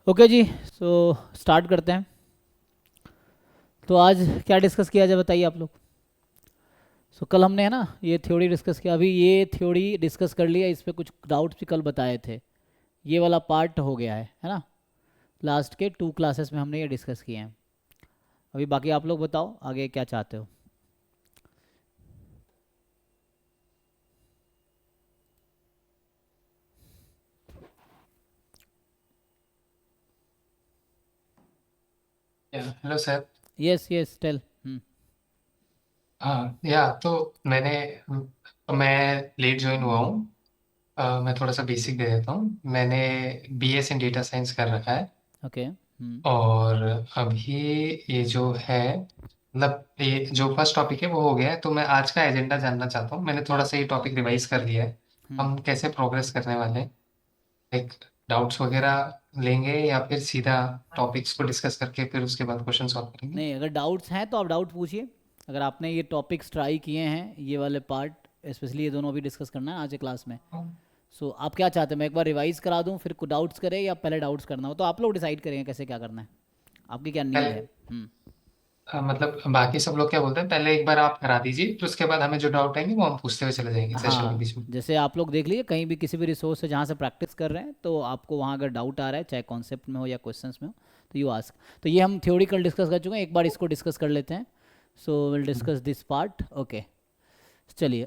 Okay जी। So start करते हैं। तो आज क्या डिस्कस किया जाए बताइए आप लोग। कल हमने है ना ये थ्योरी डिस्कस किया, अभी ये थ्योरी डिस्कस कर लिया, इस पे कुछ डाउट्स भी कल बताए थे। ये वाला पार्ट हो गया है ना। लास्ट के 2 क्लासेस में हमने ये डिस्कस किए हैं। अभी बाकी आप लोग बताओ आगे क्या चाहते हो। Hello sir. Yes yes tell. हाँ तो मैं लेट ज्वाइन हुआ हूँ। मैं थोड़ा सा बेसिक दे देता हूँ। मैंने बीएस इन डेटा साइंस कर रखा है। ओके। और अभी ये जो है मतलब ये जो फर्स्ट टॉपिक है वो हो गया है, तो मैं आज का एजेंडा जानना चाहता हूँ। मैंने थोड़ा सा ये टॉपिक रिवाइज कर लिया है। हम कैसे प्रोग्रेस करने वाले हैं? एक डाउट्स वगैरह लेंगे या फिर सीधा टॉपिक्स को डिस्कस करके फिर उसके बाद क्वेश्चन सॉल्व करेंगे? नहीं, अगर डाउट्स हैं तो आप डाउट पूछिए। अगर आपने ये टॉपिक्स ट्राई किए हैं, ये वाले पार्ट स्पेशली ये दोनों अभी डिस्कस करना है आज के क्लास में। आप क्या चाहते हैं, मैं एक बार रिवाइज करा दूं फिर कुछ डाउट्स करें, या पहले डाउट्स करना हो तो आप लोग डिसाइड करेंगे कैसे क्या करना है। आपकी क्या नीड है। पहले मतलब बाकी सब लोग क्या बोलते हैं, पहले एक बार आप करा दीजिए, फिर उसके बाद हमें जो डाउट आएंगे वो हम पूछते हुए चले जाएंगे सेशन के हाँ, बीच में। जैसे आप लोग देख लीजिए कहीं भी किसी भी रिसोर्स से जहाँ से प्रैक्टिस कर रहे हैं, तो आपको वहाँ अगर डाउट आ रहा है चाहे कॉन्सेप्ट में हो या क्वेश्चंस में हो, तो यू आस्क। तो ये हम थ्योरिकल डिस्कस कर चुके हैं, एक बार इसको डिस्कस कर लेते हैं। Will discuss this part. Okay, चलिए।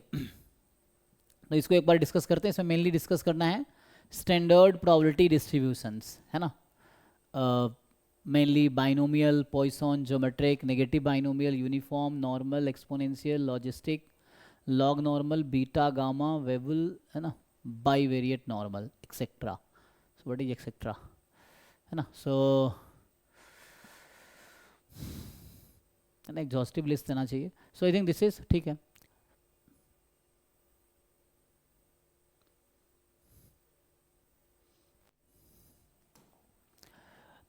तो इसको एक बार डिस्कस करते हैं। इसमें मेनली डिस्कस करना है स्टैंडर्ड प्रोबेबिलिटी डिस्ट्रीब्यूशंस, है ना। Mainly binomial, Poisson, geometric, negative binomial, uniform, normal, exponential, logistic, log normal, beta, gamma, Weibull, है ना, bivariate normal, etcetera. What is etcetera, है ना। है ना, एग्जॉस्टिव लिस्ट देना चाहिए। आई थिंक दिस इज ठीक है।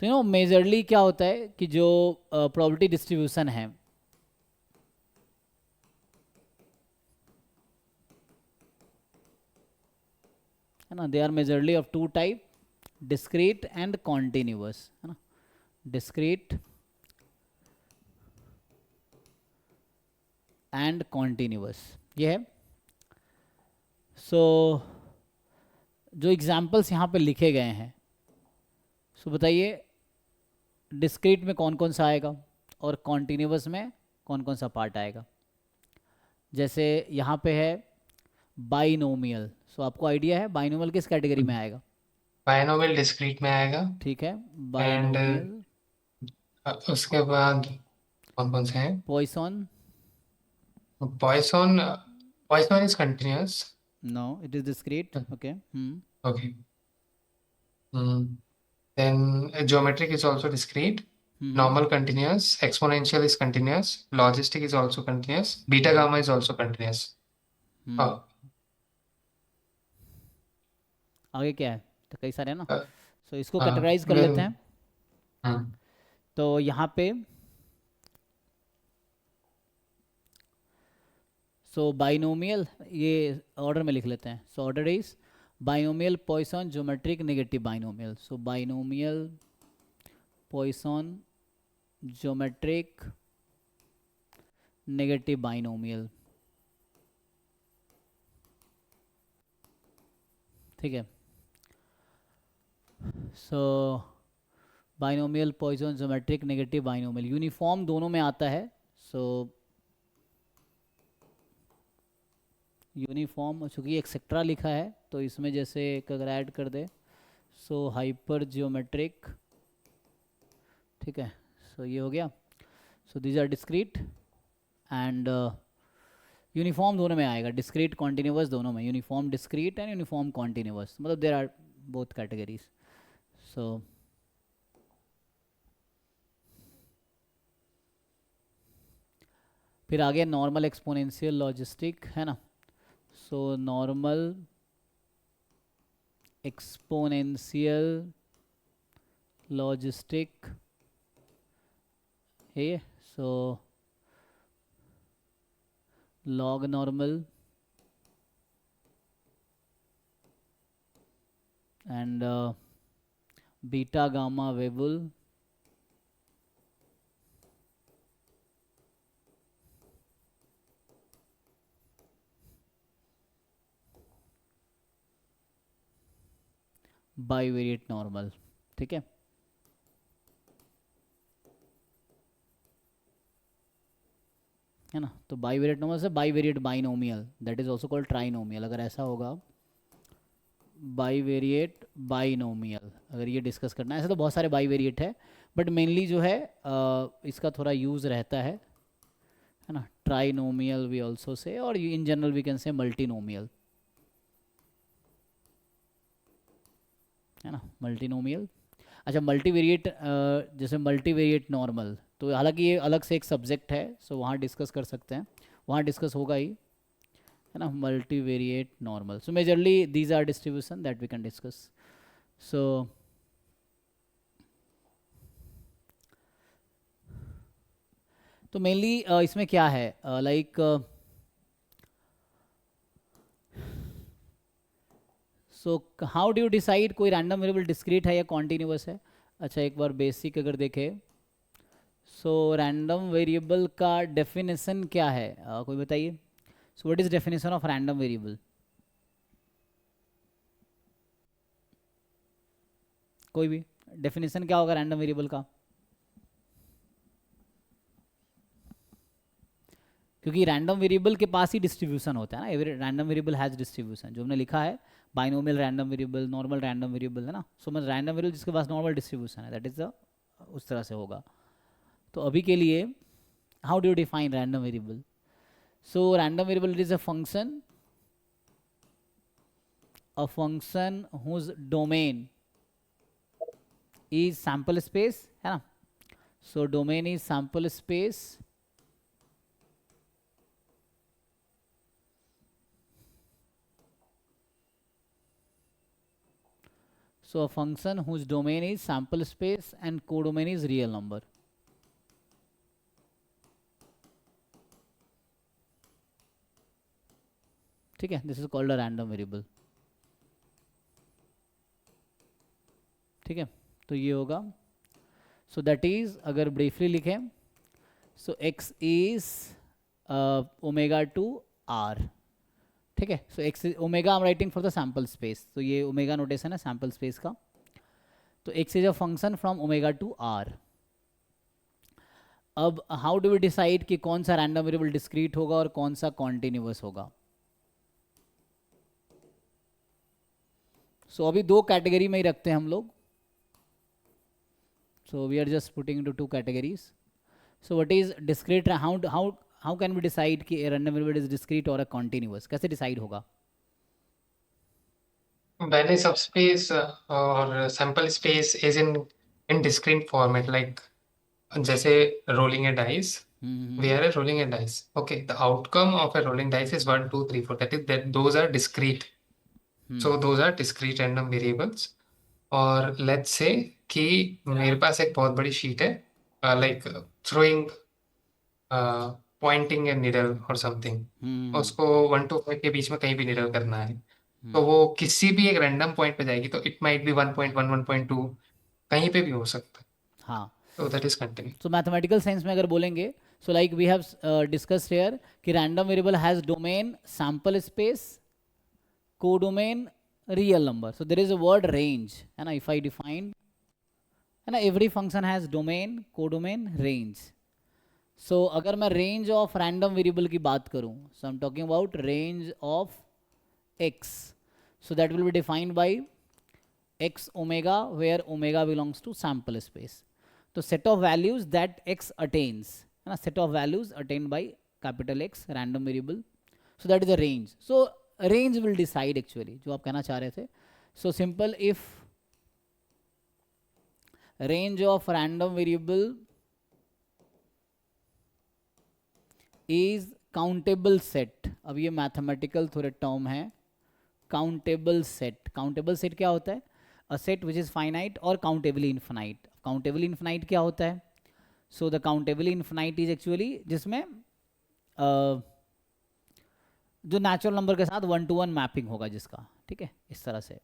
तो मेजरली क्या होता है कि जो प्रोबेबिलिटी डिस्ट्रीब्यूशन है ना, they are majorly of two type, discrete and continuous, है ना। डिस्क्रीट एंड कॉन्टिन्यूअस ये है। सो जो एग्जाम्पल्स यहाँ पे लिखे गए हैं, बताइए डिस्क्रीट में कौन कौन सा आएगा और कॉन्टिन्यूअस में कौन कौन सा पार्ट आएगा। जैसे यहाँ पे है बाइनोमियल। आपको आइडिया है बाइनोमियल किस कैटेगरी में आएगा। बायनोमियल डिस्क्रीट में आएगा। ठीक है, एंड बाइनोमियल। उसके बाद कौन कौन से हैं? Poisson. Poisson. Poisson is continuous. No, it is discrete. Okay. Okay. then geometric is also discrete. Hmm Normal continuous, exponential is continuous, logistic is also continuous, beta hmm gamma is also continuous. Hmm uh, आगे क्या है, तो कई सारे हैं ना। uh, इसको categorise कर लेते then हैं। hmm, तो यहाँ पे बाइनोमियल, ये ऑर्डर में लिख लेते हैं। Order is binomial, Poisson, geometric, negative binomial. Binomial, Poisson, geometric, negative binomial. ठीक है। So binomial, Poisson, geometric, negative binomial, uniform दोनों में आता है। सो यूनिफॉर्म, चूँकि एक्सेट्रा लिखा है तो इसमें जैसे एक अगर ऐड कर दे, हाइपर जियोमेट्रिक। ठीक है। ये हो गया। These are discrete and uniform दोनों में आएगा, डिस्क्रीट कॉन्टिन्यूअस दोनों में, uniform discrete and uniform continuous, मतलब there are both categories. So फिर आगे नॉर्मल, एक्सपोनेंशियल, लॉजिस्टिक, है ना। नॉर्मल, एक्सपोनेंशियल, लॉजिस्टिक है ये। Log normal and beta gamma Weibull bivariate normal, ठीक है। है ना, तो बाईवेरिएट नॉर्मल से bivariate binomial, that is also called trinomial. अगर ऐसा होगा बाईवेरिएट बाइनोमियल, अगर ये डिस्कस करना है, ऐसे तो बहुत सारे बाईवेरिएट है, बट मेनली जो है इसका थोड़ा यूज़ रहता है ना। ट्राइनोमियल वी ऑल्सो से, और in general we can say multinomial, है ना, मल्टीनोमियल। अच्छा, मल्टीवेरिएट, जैसे मल्टीवेरिएट नॉर्मल, तो हालांकि ये अलग से एक सब्जेक्ट है, सो वहाँ डिस्कस कर सकते हैं, वहाँ डिस्कस होगा ही, है ना। Multivariate normal, so majorly these are distribution that we can discuss. So तो मेनली इसमें क्या है, like so how do you decide कोई रैंडम वेरिएबल डिस्क्रीट है या कॉन्टिन्यूस है। अच्छा, एक बार बेसिक अगर देखें, सो रैंडम वेरिएबल का डेफिनेशन क्या है, कोई बताइए। सो what is definition of random variable. कोई भी डेफिनेशन क्या होगा रैंडम वेरिएबल का, क्योंकि रैंडम वेरिएबल के पास ही डिस्ट्रीब्यूशन होता है ना, every random variable has distribution, जो हमने लिखा है binomial random variable, normal random variable, है ना। सो मतलब रैंडम वेरिएबल जिसके पास नॉर्मल डिस्ट्रीब्यूशन है, दैट इज द, उस तरह से होगा। तो अभी के लिए how do you define random variable. So random variable is a function whose domain is sample space, है ना। So domain is sample space so a function whose domain is sample space and codomain is real number. ठीक है, this is called a random variable, ठीक है। तो ये होगा, so that is, अगर ब्रीफली लिखें, so x is omega to R, ठीक है। So x omega I am writing for the sample space, तो ये ओमेगा नोटेशन है सैम्पल स्पेस का। तो x is a function from omega to R. अब हाउ डू वी डिसाइड कि कौन सा रैंडम वेरिएबल डिस्क्रीट होगा और कौन सा कॉन्टिन्यूअस होगा। सो अभी दो कैटेगरी में ही रखते हैं हम लोग, so we are just putting into two categories. So what is discrete, how can we decide कि a random variable is discrete और a continuous, कैसे decide होगा। वैल्यू सब स्पेस और sample space is in discrete format, like जैसे rolling a dice, we are rolling a dice. Okay, the outcome of a rolling dice is 1, 2, 3, 4. That is that those are discrete. So those are discrete random variables. और let's say कि मेरे पास एक बहुत बड़ी sheet है, like throwing, Poynting ए needle और something, उसको 1 to 5 के बीच में कहीं भी निडल करना है, तो वो किसी भी एक रैंडम पॉइंट पे जाएगी, तो इट माइट बी 1.1, 1.2, कहीं पे भी हो सकता है। हाँ, तो दैट इज कंटिन्यू। तो मैथमेटिकल सेंस में अगर बोलेंगे, so like we have discussed here कि random variable has domain sample space, codomain real number, so there is a word range, है ना। इफ आई डिफाइन, है ना, every function has domain, codomain, range. So अगर मैं range of random variable की बात करूं, so I am talking about range of x, so that will be defined by x omega, where omega belongs to sample space. तो set of values that x attains, है ना, set of values attained by capital X random variable, so that is the range. So range will decide actually, जो आप कहना चाह रहे थे। So simple, if range of random variable is countable set, अब ये मैथमेटिकल थोड़े टर्म है, काउंटेबल सेट। काउंटेबल सेट क्या होता है, a set which is finite और काउंटेबली इन्फिनाइट। काउंटेबली इन्फिनाइट क्या होता है, so the countably infinite is actually जिसमें जो नेचुरल नंबर के साथ 1 to 1 मैपिंग होगा जिसका, ठीक है, इस तरह से।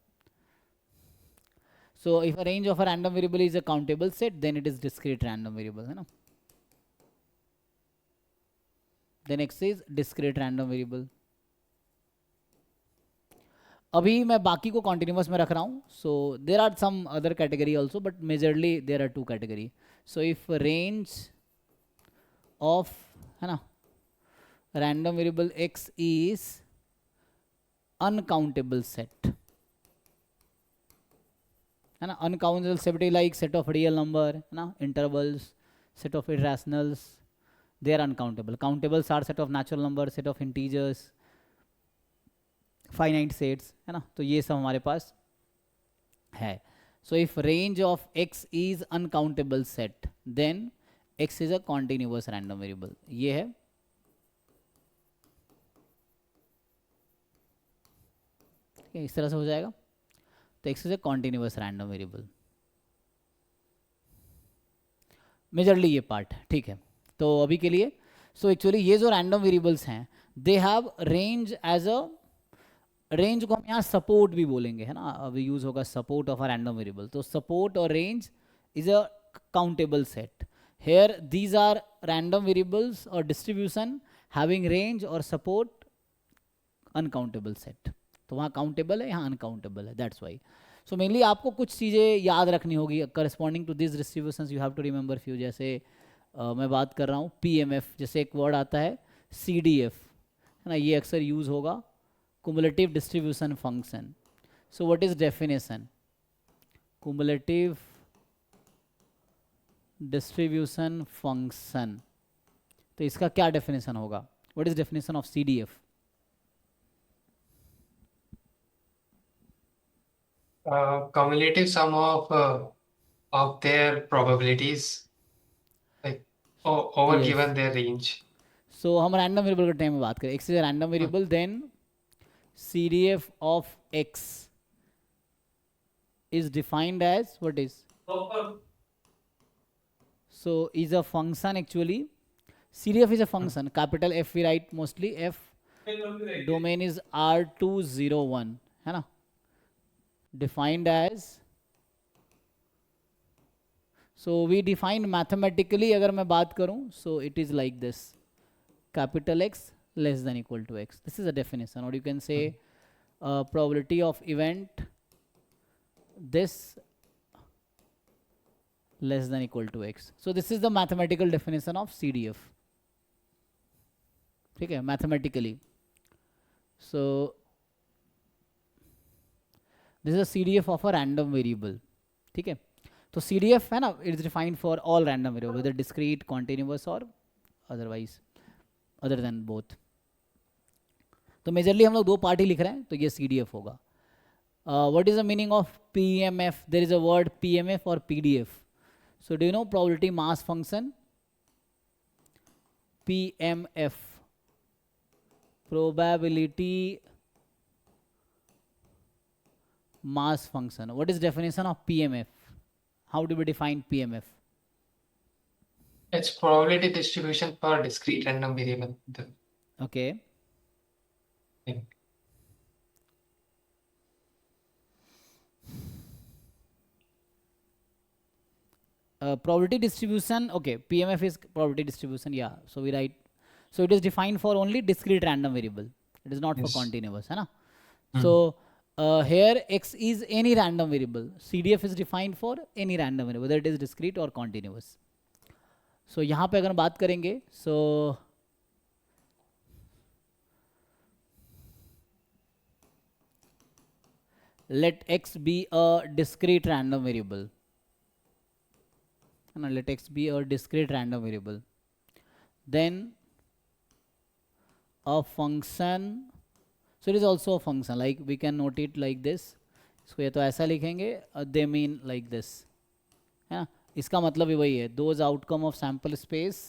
So if a range of a random variable is a countable set, then it is discrete random variable, है ना. Then X is discrete random variable. अभी मैं बाकी को कॉन्टिन्यूस में रख रहा हूँ. So there are some other category also, but majorly there are two category. So if range of, है ना, random variable x is uncountable set, है ना. Uncountable set like set of real number, है ना, intervals, set of irrationals, they are uncountable. Countables are set of natural number, set of integers, finite sets, है ना. तो ये सब हमारे पास है. So if range of x is uncountable set, then x is a continuous random variable. ये है. इस तरह से हो जाएगा. तो x is a continuous random variable. Majorly ये पार्ट ठीक है. तो अभी के लिए सो एक्चुअली ये जो रैंडम वेरिएबल्स हैं, they have range as a, range को हम यहाँ सपोर्ट भी बोलेंगे, है ना. अभी यूज होगा support of a random variable. तो सपोर्ट और range is a countable set. Here these are random variables और डिस्ट्रीब्यूशन हैविंग रेंज और सपोर्ट अनकाउंटेबल सेट. तो वहाँ काउंटेबल है, यहाँ अनकाउंटेबल है, दैट्स वाई. सो मेनली आपको कुछ चीज़ें याद रखनी होगी corresponding to this distributions. You have to remember few. जैसे मैं बात कर रहा हूँ PMF, जैसे एक वर्ड आता है CDF, है ना. ये अक्सर यूज़ होगा, cumulative distribution function. So what is definition? Cumulative distribution function. तो इसका क्या definition होगा? What is definition of CDF? Cumulative sum of their probabilities, like over Yes. given their range. So हम random variable के time में बात करें. X is a random variable, then CDF of X is defined as what is? So is a function actually. CDF is a function. Capital F we write mostly. F domain is R201, है ना. Defined as, so we define mathematically अगर मैं बात करूँ, so it is like this. Capital X less than equal to X. This is a definition, or you can say probability of event this less than equal to X. So this is the mathematical definition of CDF. ठीक है, mathematically. So this is a CDF of a random variable. ठीक है. तो CDF है ना, it is defined for all random variable, whether discrete, continuous or otherwise, other than both. तो majorly हम लोग दो पार्ट ही लिख रहे हैं, तो ये CDF होगा. What is the meaning of PMF? There is a word PMF or PDF. So do you know probability mass function? PMF, probability mass function. What is definition of PMF? How do we define PMF? It's probability distribution for discrete random variable. Okay. Yeah. Probability distribution, okay, PMF is probability distribution, yeah. So we write, so it is defined for only discrete random variable. It is not for continuous, है ना. So here X is any random variable. CDF is defined for any random variable, whether it is discrete or continuous. So यहाँ पे अगर हम बात करेंगे, so let X be a discrete random variable. And let X be a discrete random variable. Then a function, so it is also a function, like we can note it like this. इसको या तो ऐसा लिखेंगे, they mean like this, है ना. इसका मतलब ही वही है, those outcome of sample space,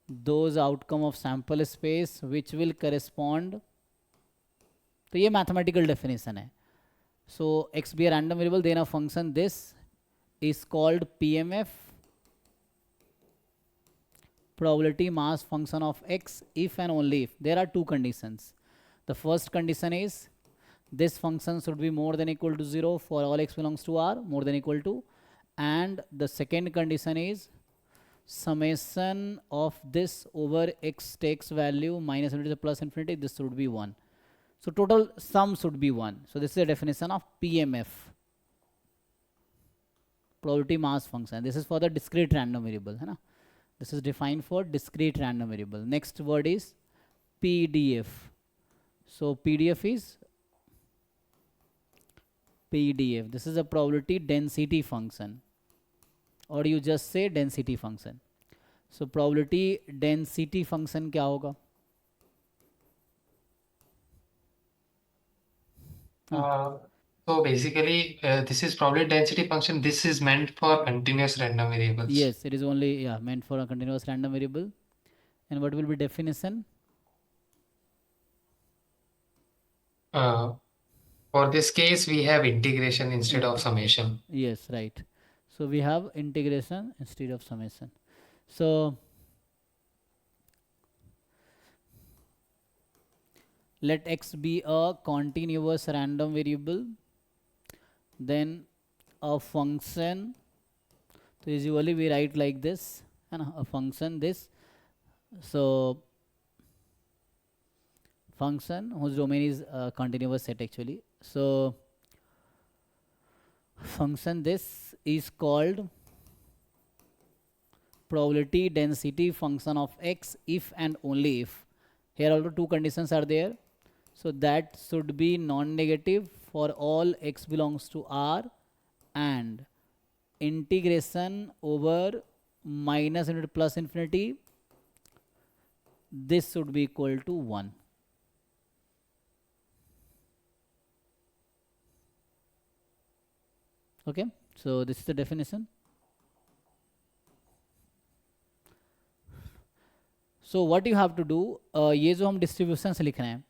those outcome of sample space which will correspond. तो ये mathematical definition है. So X be a random variable, then a function this is called PMF, probability mass function of X, if and only if there are two conditions. The first condition is this function should be more than equal to 0 for all x belongs to R, more than equal to, and the second condition is summation of this over x takes value minus infinity to plus infinity, this should be 1. So total sum should be 1. So this is the definition of PMF, probability mass function. This is for the discrete random variable, है ना? This is defined for discrete random variable. Next word is PDF. So PDF is PDF. This is a probability density function, or you just say density function. So probability density function क्या होगा? So basically, this is probability density function. This is meant for continuous random variables. Yes, it is only meant for a continuous random variable. And what will be definition? For this case, we have integration instead of summation. Yes, right. So we have integration instead of summation. So let x be a continuous random variable, then a function. So usually we write like this, and a function this. So function whose domain is a continuous set actually. So function this is called probability density function of x if and only if. Here also two conditions are there. So that should be non-negative for all x belongs to R, and integration over minus infinity plus infinity, this should be equal to 1. Okay, so this is the definition. So what you have to do, ये जो हम distributions लिख रहे हैं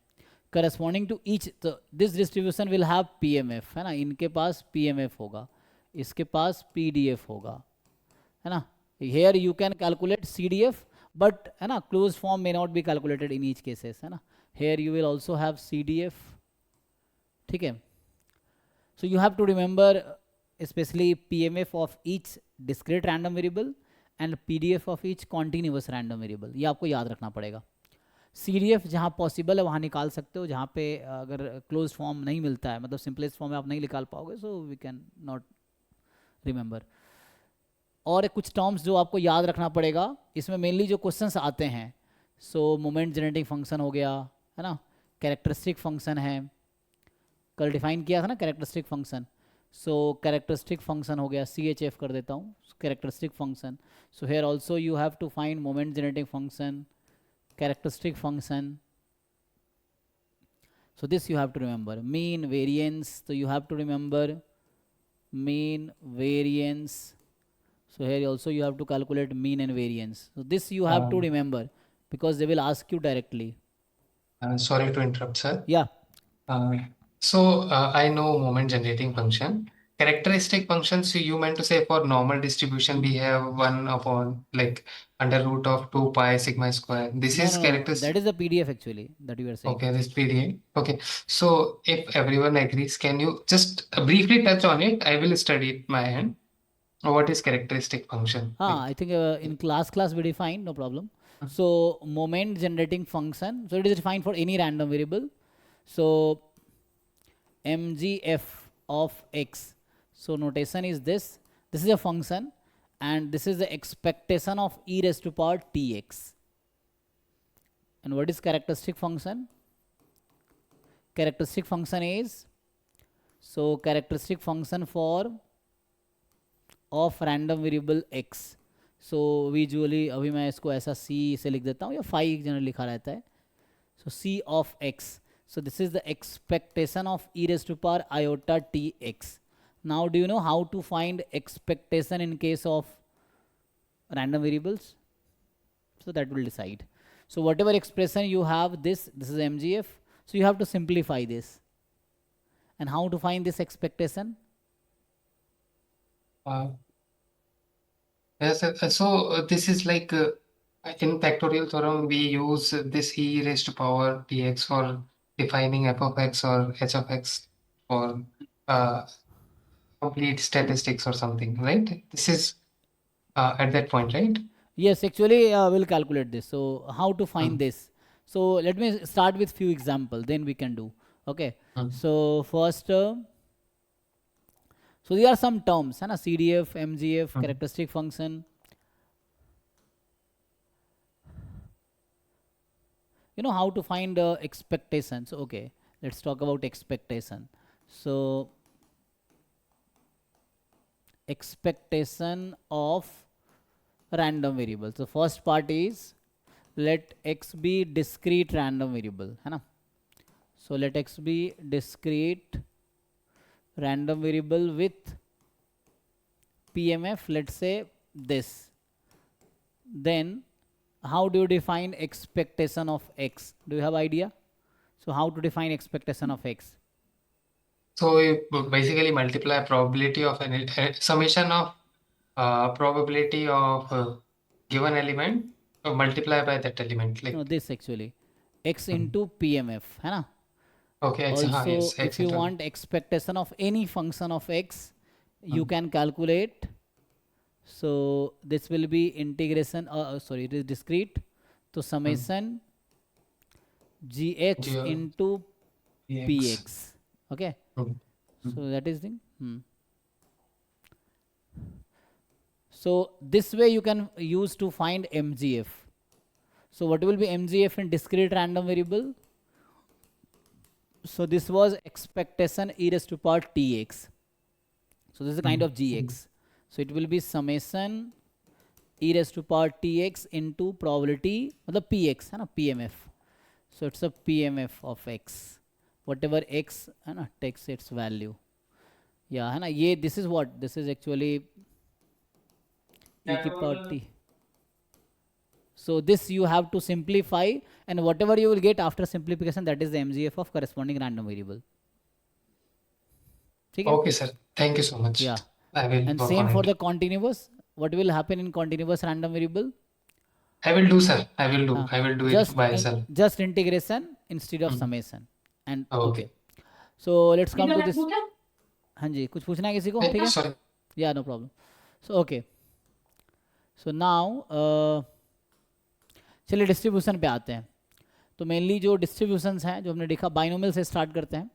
corresponding to each, तो this distribution will have PMF, है ना? इनके पास पीएमएफ होगा, इसके पास पीडीएफ होगा, है ना? Here you can calculate CDF, but है ना close form may not be calculated in each cases, है ना? Here you will also have CDF. ठीक है, so you have to remember specially PMF of each discrete random variable and PDF of each continuous random variable. ये आपको याद रखना पड़ेगा. CDF जहाँ पॉसिबल है वहाँ निकाल सकते हो, जहाँ पे अगर क्लोज फॉर्म नहीं मिलता है, मतलब सिंपलेस्ट फॉर्म में आप नहीं निकाल पाओगे, so we can not remember. और कुछ टर्म्स जो आपको याद रखना पड़ेगा, इसमें मेनली जो क्वेश्चंस आते हैं, सो मोमेंट जनरेटिंग फंक्शन हो गया, है ना? कैरेक्टरिस्टिक फंक्शन है, कल डिफाइन किया था ना characteristic function. So characteristic function हो गया, CHF कर देता हूँ, characteristic function. So here also you have to find moment generating function, characteristic function. So this you have to remember. Mean variance, so you have to remember mean variance. So here also you have to calculate mean and variance. So this you have to remember because they will ask you directly. Sorry to interrupt, sir. Yeah. So I know moment generating function. Characteristic functions, so you meant to say for normal distribution we have 1 upon like under root of 2 pi sigma square. This No, is no, no. characteristic. That is the PDF actually that you are saying. Okay, this PDF. Okay, so if everyone agrees, can you just briefly touch on it? I will study it my end. What is characteristic function? I think in class we define, no problem. So moment generating function, so it is defined for any random variable. So MGF of x. So notation is this. This is a function, and this is the expectation of e raised to power tx. And what is characteristic function? Characteristic function is, so characteristic function for of random variable x. So we usually, अभी मैं इसको ऐसा c से लिख देता हूँ, या phi generally लिखा रहता है. So c of x. So this is the expectation of e raised to power iota tx. Now do you know how to find expectation in case of random variables? So that will decide. So whatever expression you have, this is MGF. So you have to simplify this. And how to find this expectation? Yes, so this is like in factorial theorem we use this e raised to power tx for defining f of x or h of x for uh, complete statistics or something, right? This is at that point, right? Yes, actually, we'll calculate this. So, how to find Mm, this? So, let me start with few example. Then we can do. Okay. mm, So, first, so there are some terms, है ना? CDF, MGF, mm. characteristic function. You know how to find expectations. Okay, let's talk about expectation. So, expectation of random variable. So, first part is let x be discrete random variable, है ना? So, let x be discrete random variable with PMF, let's say this. Then, how do you define expectation of x? Do you have idea? So, how to define expectation of x? So you basically multiply probability of an summation of probability of given element multiply by that element, No, like this actually x mm. into PMF, है ना? Okay, x, Also, yes, if x you into want expectation of any function of x, you mm, can calculate. So this will be integration. Sorry, it is discrete. So mm, summation gx geo into px. px. Okay. Mm, mm. So that is the. So this way you can use to find MGF. So what will be MGF in discrete random variable? So this was expectation e raised to power tx. So this is a kind Mm, of gx. So it will be summation e raised to power tx into probability, the px, है ना, PMF. So it's a PMF of x. Whatever x है ना takes its value. Yeah, है ना, ये this is what this is actually e की power t. So this you have to simplify, and whatever you will get after simplification, that is the MGF of corresponding random variable. ठीक है? okay, sir. Thank you so much. Yeah. I will And work same on for it. the continuous. What will happen in continuous random variable? I will do, sir. I will do. हाँ, I will do it by myself. just integration instead of Mm. summation. And okay. Okay. So let's come to this. हाँ जी, कुछ पूछना है किसी को? ठीक है? Sorry. Yeah, no problem. So okay. So now चलिए डिस्ट्रीब्यूशन पे आते हैं. तो मेनली जो डिस्ट्रीब्यूशंस हैं जो हमने देखा, बाइनोमियल से स्टार्ट करते हैं.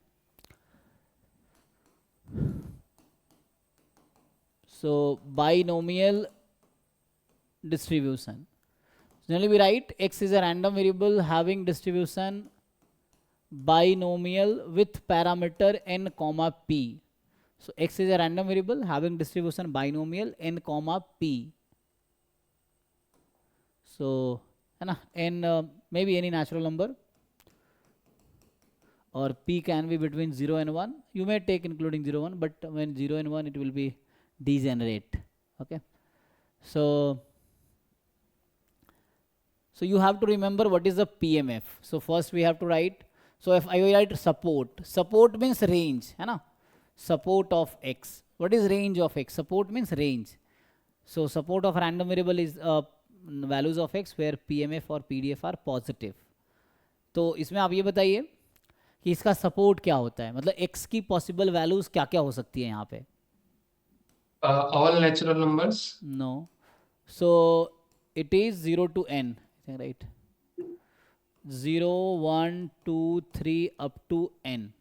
So binomial distribution. Generally we write x is a random variable having distribution binomial with parameter n comma p. So x is a random variable having distribution binomial n comma p. So है ना, n maybe any natural number, or p can be between 0 and 1. You may take including 0 1, but when 0 and 1 it will be degenerate. Okay. So you have to remember what is the PMF. So first we have to write. So if I write support means range, है ना? Support of x. What is range of x? Support means range. So support of random variable is values of x where PMF और PDF are positive. तो इसमें आप ये बताइए कि इसका सपोर्ट क्या होता है, मतलब x की पॉसिबल वैल्यूज क्या क्या हो सकती है यहाँ पे? All natural numbers. No. So it is 0 to n, I think, right? 0 1 2 3 up to n.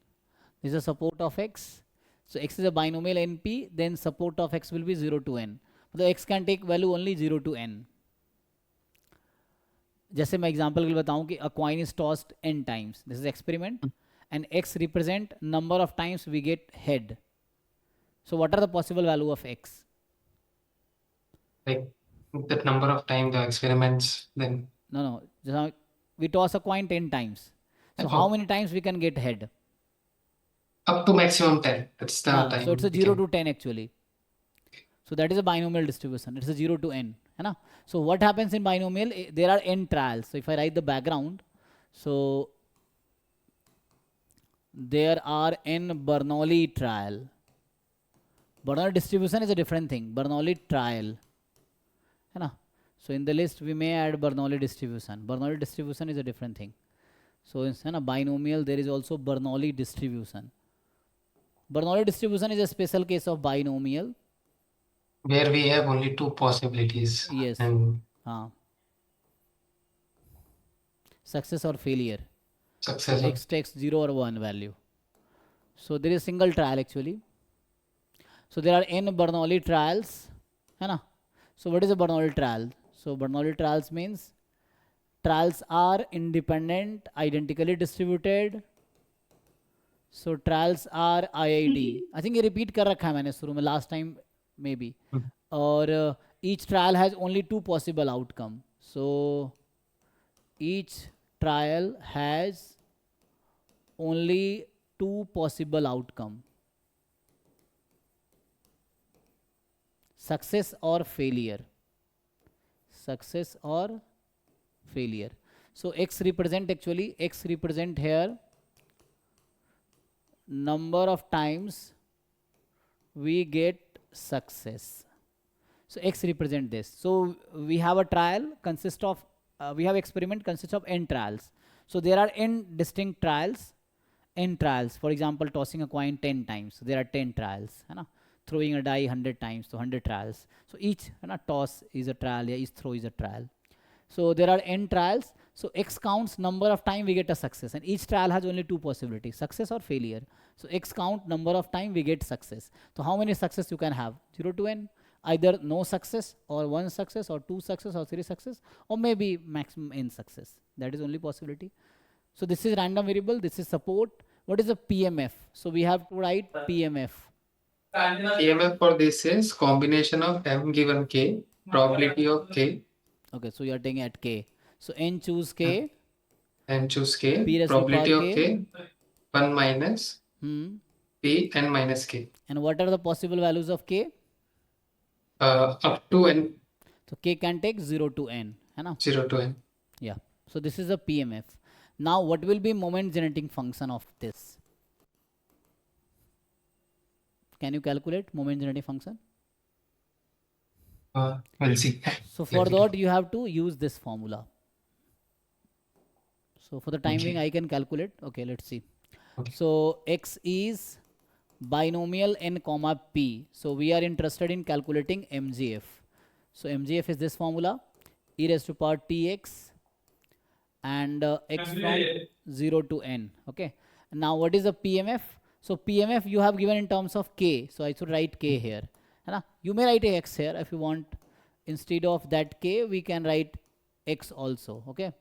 This is the support of x. So x is a binomial np, then support of x will be 0 to n. So x can take value only 0 to n. जैसे मैं example के लिए बताऊं कि a coin is tossed n times. This is experiment, and x represent number of times we get head. So what are the possible value of x? Like that number of time the experiments, then No. Just we toss a coin 10 times. So how oh, many times we can get head? up to maximum 10. That's the हाँ, so it's a time we 0 can. to 10 actually. So that is a binomial distribution. It's a 0 to n. है ना? So what happens in binomial? There are n trials. So if I write the background, so there are n Bernoulli trial. Bernoulli distribution is a different thing. Bernoulli trial. है ना? So in the list we may add Bernoulli distribution. Bernoulli distribution is a different thing. So in a binomial, there is also Bernoulli distribution. Bernoulli distribution is a special case of binomial. Where we have only two possibilities Yes. and हाँ. Success or failure. So success. x takes 0 or 1 value. So there is single trial actually. So there are n Bernoulli trials, है ना? So what is a Bernoulli trial? So Bernoulli trials means trials are independent, identically distributed. So trials are IID. I think ये repeat कर रखा है मैंने शुरू में last time maybe. और each trial has only two possible outcome. So each trial has only two possible outcome, success or failure. Success or failure. So x represent actually, x represent here number of times we get success. So x represent this. So we have a trial consist of we have experiment consists of n trials. So there are n distinct trials, n trials. For example, tossing a coin 10 times. So there are 10 trials. है ना? Throwing a die 100 times, so 100 trials. So each है ना, toss is a trial, each throw is a trial. So there are n trials. So x counts number of time we get a success, and each trial has only two possibilities, success or failure. So x count number of time we get success. So how many success you can have? 0 to n. Either no success or one success or two success or three success, or maybe maximum n success. That is only possibility. So this is random variable, this is support. What is a PMF? So we have to write PMF. PMF for this is combination of m given k, probability of k. Okay, so you are taking at k. So n choose k, And choose k, p raised to power probability of k. k, 1 minus p n minus k. And what are the possible values of k? Up to n. So k can take 0 to n, है ना? 0 to n. Yeah. So this is a PMF. Now what will be moment generating function of this? Can you calculate moment generating function? We'll see. So for that you have to use this formula. So for the time being I can calculate. Okay, let's see. Okay. So x is binomial n comma p. So we are interested in calculating MGF. So MGF is this formula, e raised to power tx and x from 0 to n. Okay. Now what is a PMF? So PMF you have given in terms of k. So I should write k here. You may write a x here if you want. Instead of that k, we can write x also. Okay.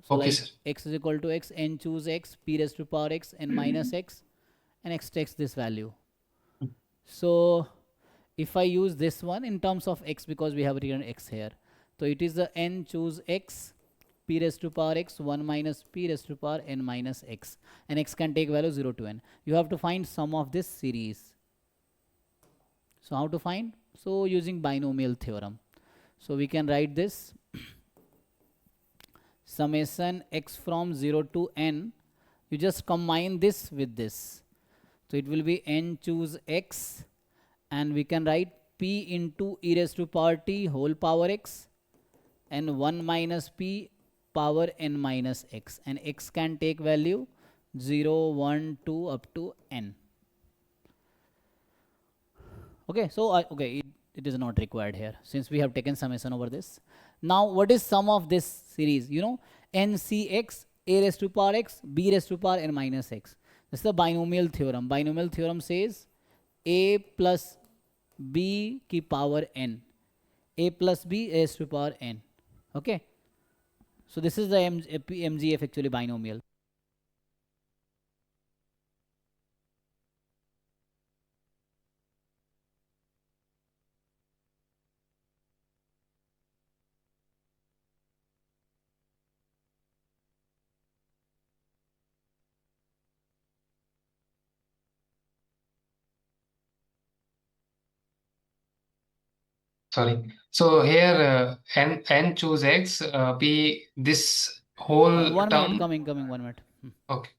So okay, like sir. x is equal to x, n choose x, p raised to power x, n minus x, and x takes this value. So if I use this one in terms of x, because we have written x here, so it is the n choose x, p raised to power x, 1 minus p raised to power n minus x, and x can take value 0 to n. You have to find sum of this series. So how to find? So using binomial theorem. So we can write this summation x from 0 to n. You just combine this with this. So it will be n choose x, and we can write p into e raised to power t whole power x, and 1 minus p power n minus x, and x can take value 0, 1, 2 up to n. Okay, so okay, it is not required here since we have taken summation over this. Now what is sum of this series? You know, ncx, a raised to power x, b raised to power n minus x. This is the binomial theorem. Binomial theorem says a plus b की power n, a plus b raised to power n. Okay, so this is the MGF actually binomial. Sorry. So here n choose x, p this whole 1 term. minute, coming 1 minute. Okay.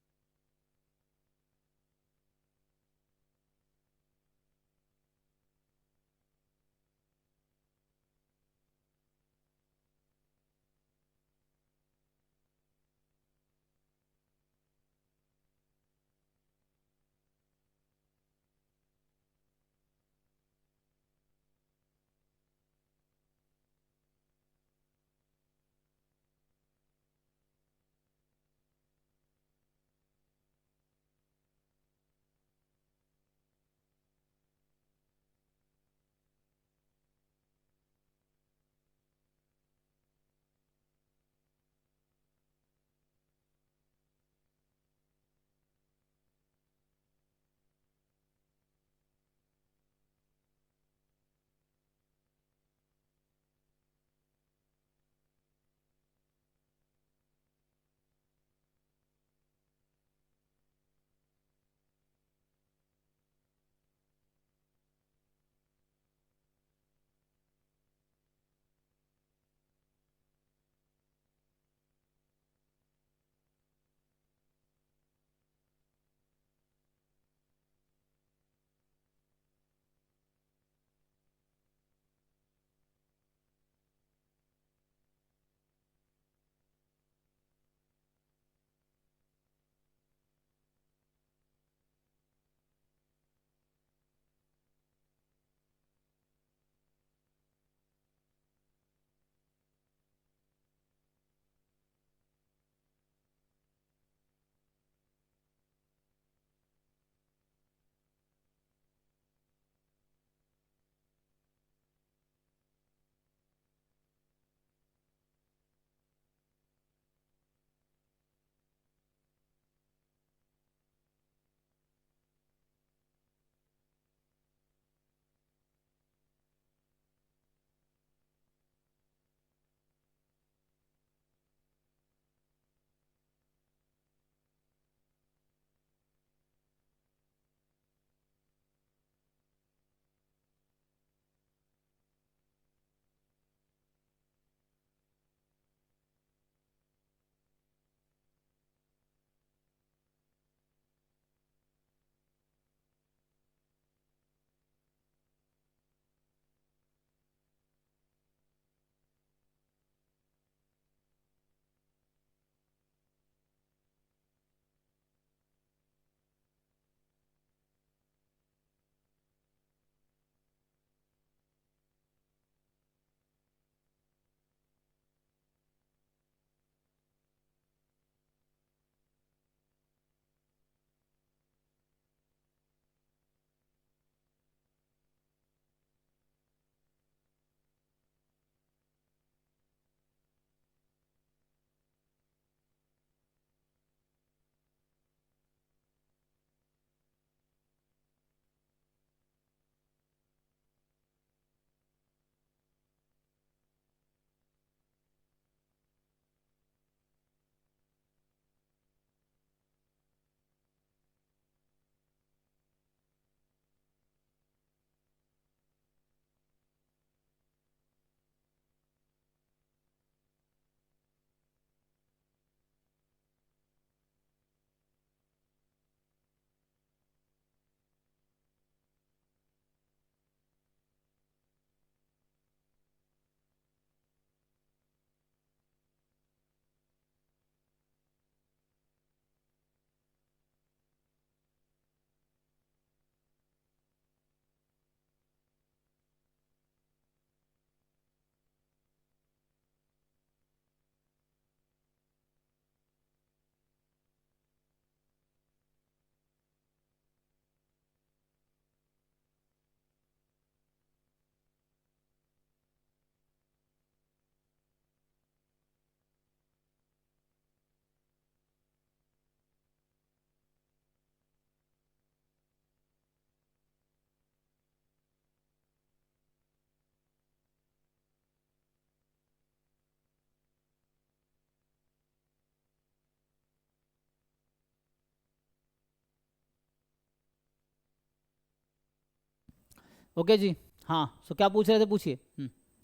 Okay जी। हाँ, सो क्या पूछ रहे थे, पूछिए।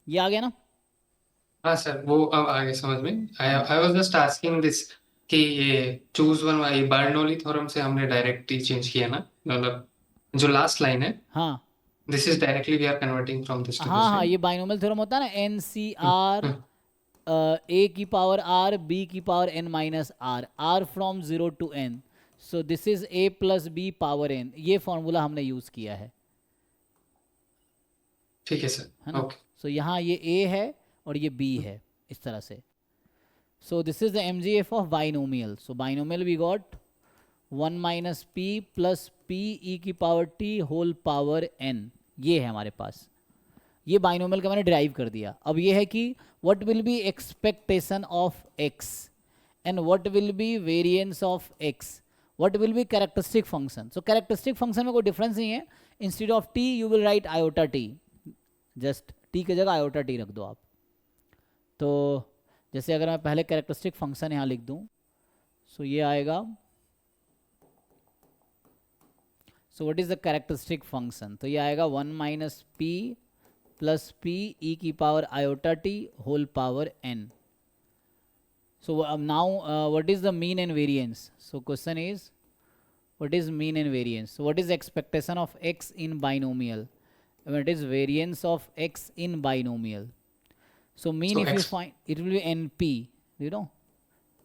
ये आ गया ना? हाँ सर, वो अब आगे समझ में। आई hmm, I was just asking this कि ये चूज वन वाली बर्नौली थ्योरम से हमने डायरेक्ट ही चेंज किया ना, मतलब जो लास्ट लाइन है, हाँ this is directly we are converting from this to हाँ दिस, हाँ, राइट? ये बाइनोमियल थ्योरम होता है ना, एन सी आर ए की पावर आर बी की power n minus r, r from zero to n, so this is a plus b power n, ये formula हमने यूज़ किया है ठीक है है सर, ना? ओके। सो यहाँ ये ए है और ये बी है, इस तरह से। So this is the M G F of binomial. So binomial we got one minus p plus p e की power t whole power n, ये है हमारे पास। ये बाइनोमियल का मैंने डिराइव कर दिया। अब ये है कि what will B expectation of x and what will B variance of x, what will B characteristic function. So characteristic function में कोई डिफरेंस नहीं है, instead of T U will write iota T, just T की जगह iota T रख दो आप। तो जैसे अगर मैं पहले कैरेक्टरिस्टिक फंक्शन यहाँ लिख दूँ, सो ये आएगा, so what is the characteristic function, तो ये आएगा one minus p plus p e की power iota t whole power n. So now what is the mean and variance? So question is, what is mean and variance? So what is expectation of x in binomial? What is variance of x in binomial? So mean, So if you x, find, it will be np, you know,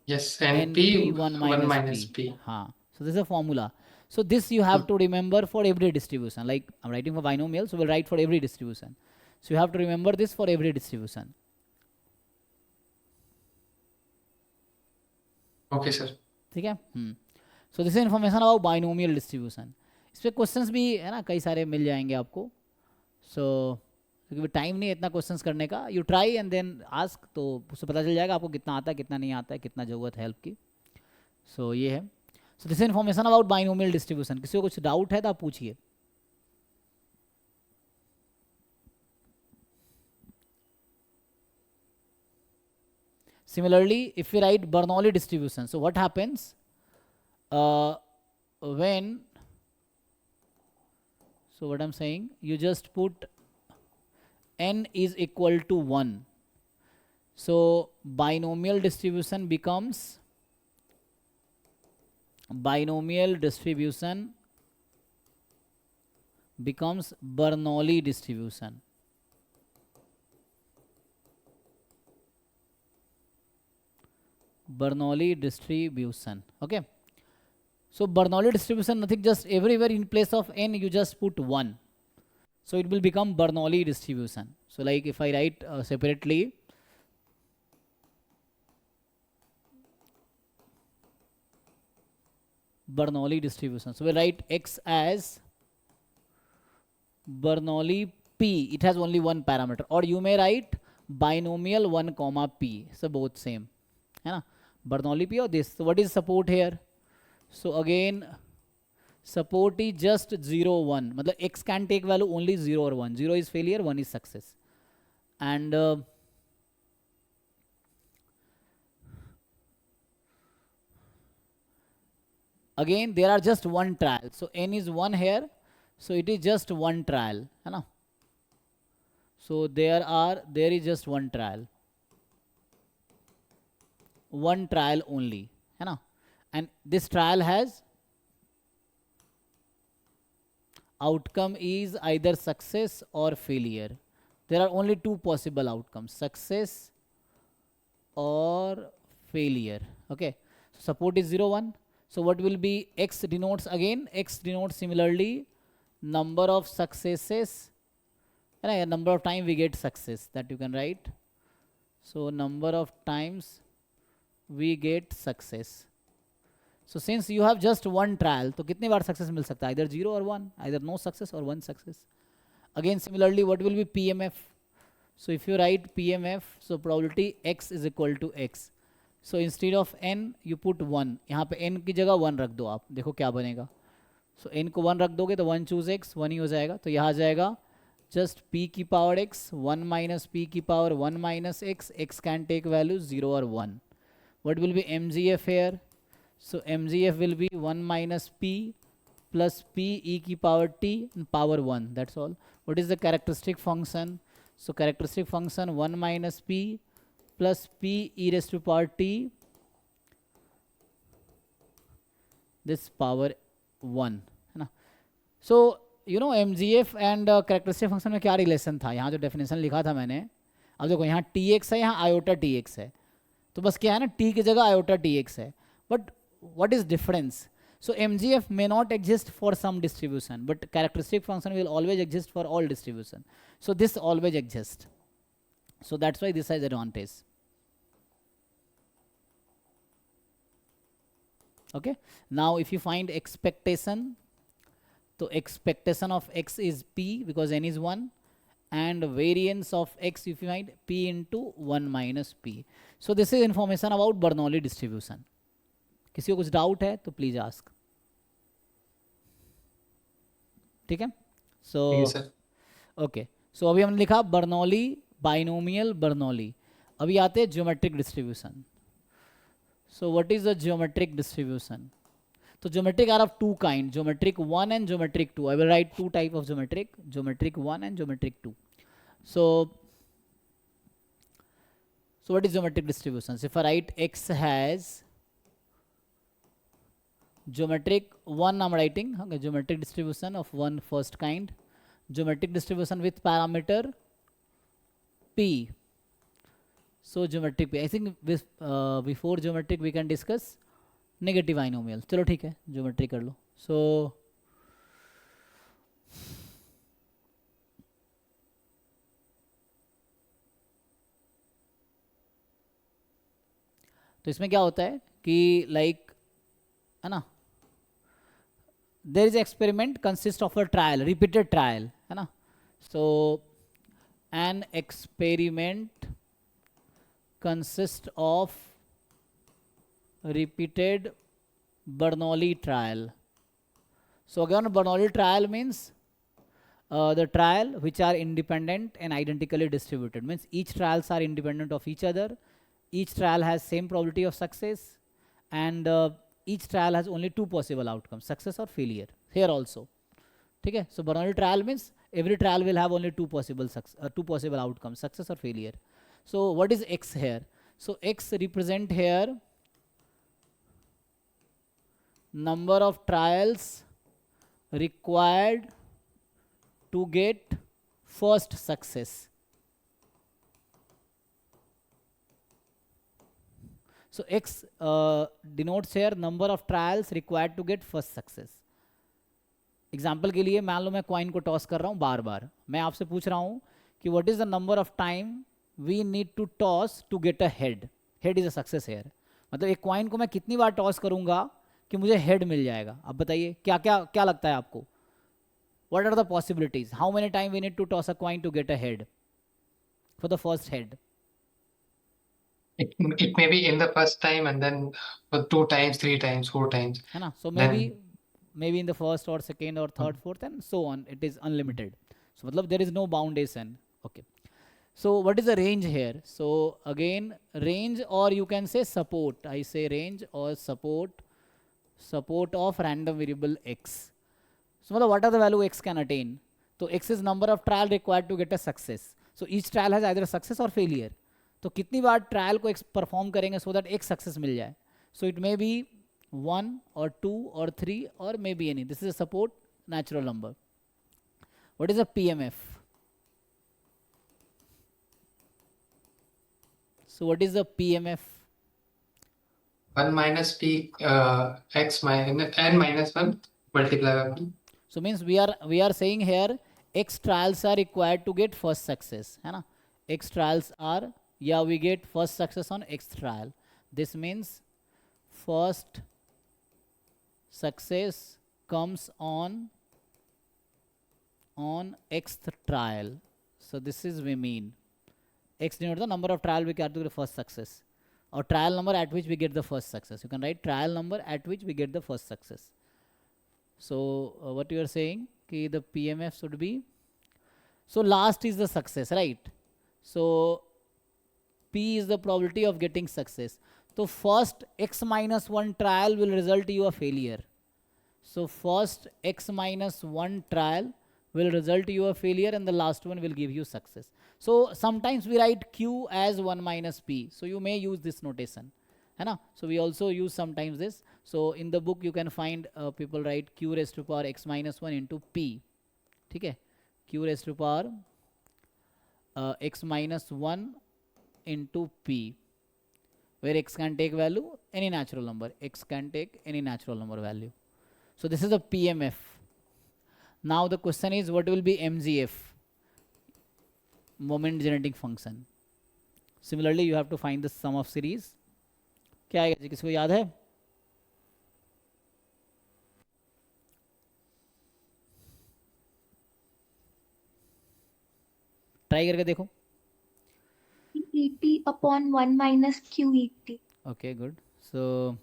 yes, np np 1 1 minus minus p. p. हाँ, so this is a formula. So this you have to remember for every distribution. Like I'm writing for binomial, so we'll write for every distribution. So you have to remember this for every distribution. Okay sir. ठीक है। So this information about binomial distribution. इस पर questions भी है ना, कई सारे मिल जाएंगे आपको। सो क्योंकि टाइम नहीं है इतना क्वेश्चंस करने का, you try and then ask, तो उससे पता चल जाएगा आपको कितना आता है कितना नहीं आता है, कितना ज़रूरत है हेल्प की। सो ये है। So this information about binomial distribution. किसी को कुछ डाउट है तो आप पूछिए। Similarly, if we write Bernoulli distribution, so what happens when, so what I'm saying, you just put n is equal to 1, so binomial distribution becomes Bernoulli distribution. Bernoulli distribution, okay. So Bernoulli distribution, nothing, just everywhere in place of n you just put 1, so it will become Bernoulli distribution. So like if I write separately, Bernoulli distribution, so we'll write x as Bernoulli p, it has only one parameter, or you may write binomial 1 comma p, so both same है ना, Bernoulli p or this. So what is support here? So again support is just 0 1, मतलब x can take value only 0 or 1, 0 is failure, 1 is success. And again there are just one trial, so n is 1 here, so it is just one trial है ना. So there is just one trial only है ना, and this trial has outcome is either success or failure. There are only two possible outcomes, success or failure, okay. So support is 0 1, so what will be, x denotes, again x denotes similarly number of successes and a number of times we get success, that you can write. So number of times we get success. So since you have just one trial, तो कितनी बार success मिल सकता है, either 0 or 1, either no success or 1 success. Again similarly what will be PMF? So if you write PMF, so probability x is equal to x. So instead of n you put 1, यहाँ पे n की जगह 1 रख दो आप, देखो क्या बनेगा. So n को 1 रख दोगे तो 1 choose x, 1 ही हो जाएगा. तो यहाँ आ जाएगा just p की power x, 1 minus p की power 1 minus x, x can take value 0 or 1. What will be MGF here? So MGF will be 1 minus p plus p e की power t power 1, that's all. What is the characteristic function? So characteristic function 1 minus p plus p e raised to power t this power 1, है ना. So you know mgf and characteristic function में क्या relation था, यहाँ जो definition लिखा था मैंने, अब देखो यहाँ tx है, यहाँ iota tx है, तो बस क्या है ना, t की जगह iota tx है. But what is difference? So mgf may not exist for some distribution, but characteristic function will always exist for all distribution. So this always exists. So that's why this has advantage. Okay. Now if you find expectation, so expectation of x is p because n is 1, and variance of x if you find p into 1 minus p. So this is information about Bernoulli distribution. किसी को कुछ doubt है तो please ask. ठीक है. So okay, सो अभी हमने लिखा बर्नौली, बाइनोमियल बर्नौली. अभी आते हैं geometric distribution. So what is the geometric distribution? तो geometric are of two kind, geometric 1 and geometric 2. I will write two type of geometric 1 and geometric 2. So what is geometric distribution? If I write x has geometric 1, I'm writing okay, geometric distribution of one first kind, geometric distribution with parameter p. So geometric p, I think with before geometric we can discuss negative binomial. चलो ठीक है, geometric कर लो. So तो इसमें क्या होता है कि लाइक है ना, there is experiment consists of a trial, repeated trial, है ना. So an experiment consists of repeated Bernoulli trial. So again Bernoulli trial means the trial which are independent and identically distributed, means each trials are independent of each other, each trial has same probability of success, and each trial has only two possible outcomes, success or failure. Here also, ठीक है. So Bernoulli trial means every trial will have only two possible outcomes, success or failure. So what is x here? So x represent here number of trials required to get first success. So x denotes here number of trials required to get first success. Example के लिए मान लो मैं coin को toss कर रहा हूँ बार बार, मैं आपसे पूछ रहा हूँ कि what is the number of time we need to toss to get a head. Head is a success here. मतलब एक कॉइन को मैं कितनी बार टॉस करूँगा कि मुझे हेड मिल जाएगा. अब बताइए क्या क्या क्या लगता है आपको? What are the possibilities? How many time we need to toss a coin to get a head for the first head? It may be in the first time and then for 2 times, 3 times, 4 times. है ना. So Then maybe in the first or second or third, fourth and so on. It is unlimited. So मतलब there is no boundation. Okay. So what is the range here? So again range, or you can say support. I say range or support of random variable x. So मतलब what are the value x can attain? So x is number of trial required to get a success. So each trial has either success or failure. तो कितनी बार trial को perform करेंगे so that एक success मिल जाए? So it may be 1 or 2 or 3 or maybe any. This is a support natural number. What is a PMF? So what is the PMF? 1 minus p x minus n minus 1 multiplied by p. So means we are saying here x trials are required to get first success, है ना. X trials are, yeah, we get first success on x trial. This means first success comes on xth trial. So this is we mean x denotes the number of trial we get to get the first success, or trial number at which we get the first success. You can write trial number at which we get the first success. So what you are saying कि the PMF should be, so last is the success, right? So P is the probability of getting success. So first x minus 1 trial will result you a failure. So first x minus 1 trial will result you a failure and the last one will give you success. So sometimes we write q as 1 minus p, so you may use this notation, है ना. So we also use sometimes this. So in the book you can find people write q raised to power x minus 1 into p, ठीक है, q raised to power x minus 1 into p, where x can take value any natural number, x can take any natural number value. So this is a PMF. Now the question is what will be MGF, moment generating function. Similarly you have to find the sum of series. क्या आएगा जी, किसको याद है? Try करके देखो. ET upon 1 minus QET. Okay, good. So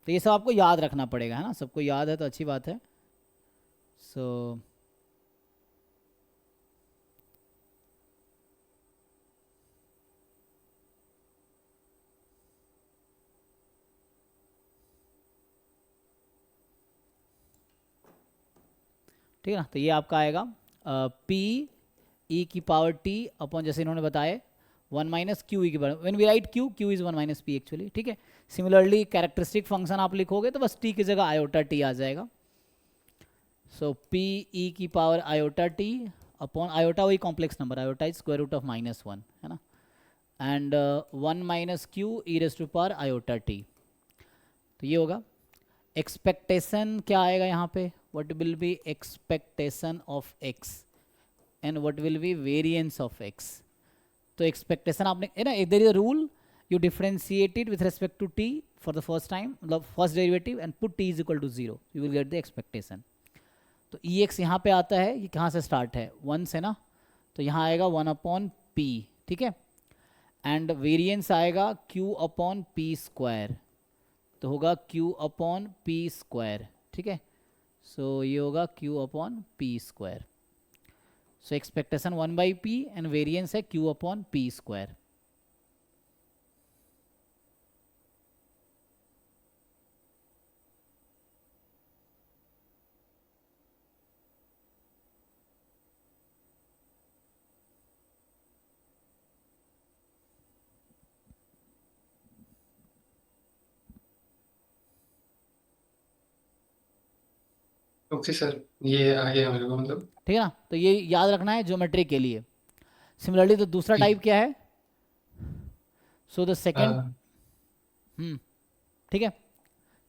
तो ये सब आपको याद रखना पड़ेगा, है ना. सबको याद है तो अच्छी बात है. सो ठीक है ना. तो ये आपका आएगा p e की पावर t अपॉन, जैसे इन्होंने बताया, 1 माइनस क्यू ई की power. When we write q, q is 1 minus p actually, ठीक है. सिमिलरली कैरेक्टरिस्टिक फंक्शन आप लिखोगे तो बस t की जगह आयोटा t आ जाएगा. सो p e की power iota t upon, iota वही complex number, iota is square root of -1, है ना. And 1 minus q e raise to power iota t. तो ये होगा. एक्सपेक्टेशन क्या आएगा यहाँ पे, what will be expectation of x and what will be variance of x. तो एक्सपेक्टेशन आपने, है ना, there is a rule, you differentiate it with respect to t for the first time, मतलब first derivative, and put t is equal to 0, you will get the expectation. तो ex यहाँ पे आता है, ये कहाँ से स्टार्ट है, 1 से ना, तो यहाँ आएगा 1 अपॉन p, ठीक है. एंड वेरिएंस आएगा q अपॉन p स्क्वायर, तो होगा q अपॉन p स्क्वायर, ठीक है. सो ये होगा q upon p square. So expectation 1 by p and variance है q upon p square. Okay sir, ये आ गया मेरे को, मतलब. ठीक है ना. तो ये याद रखना है ज्योमेट्री के लिए. सिमिलरली तो दूसरा टाइप क्या है, सो द सेकेंड, ठीक है.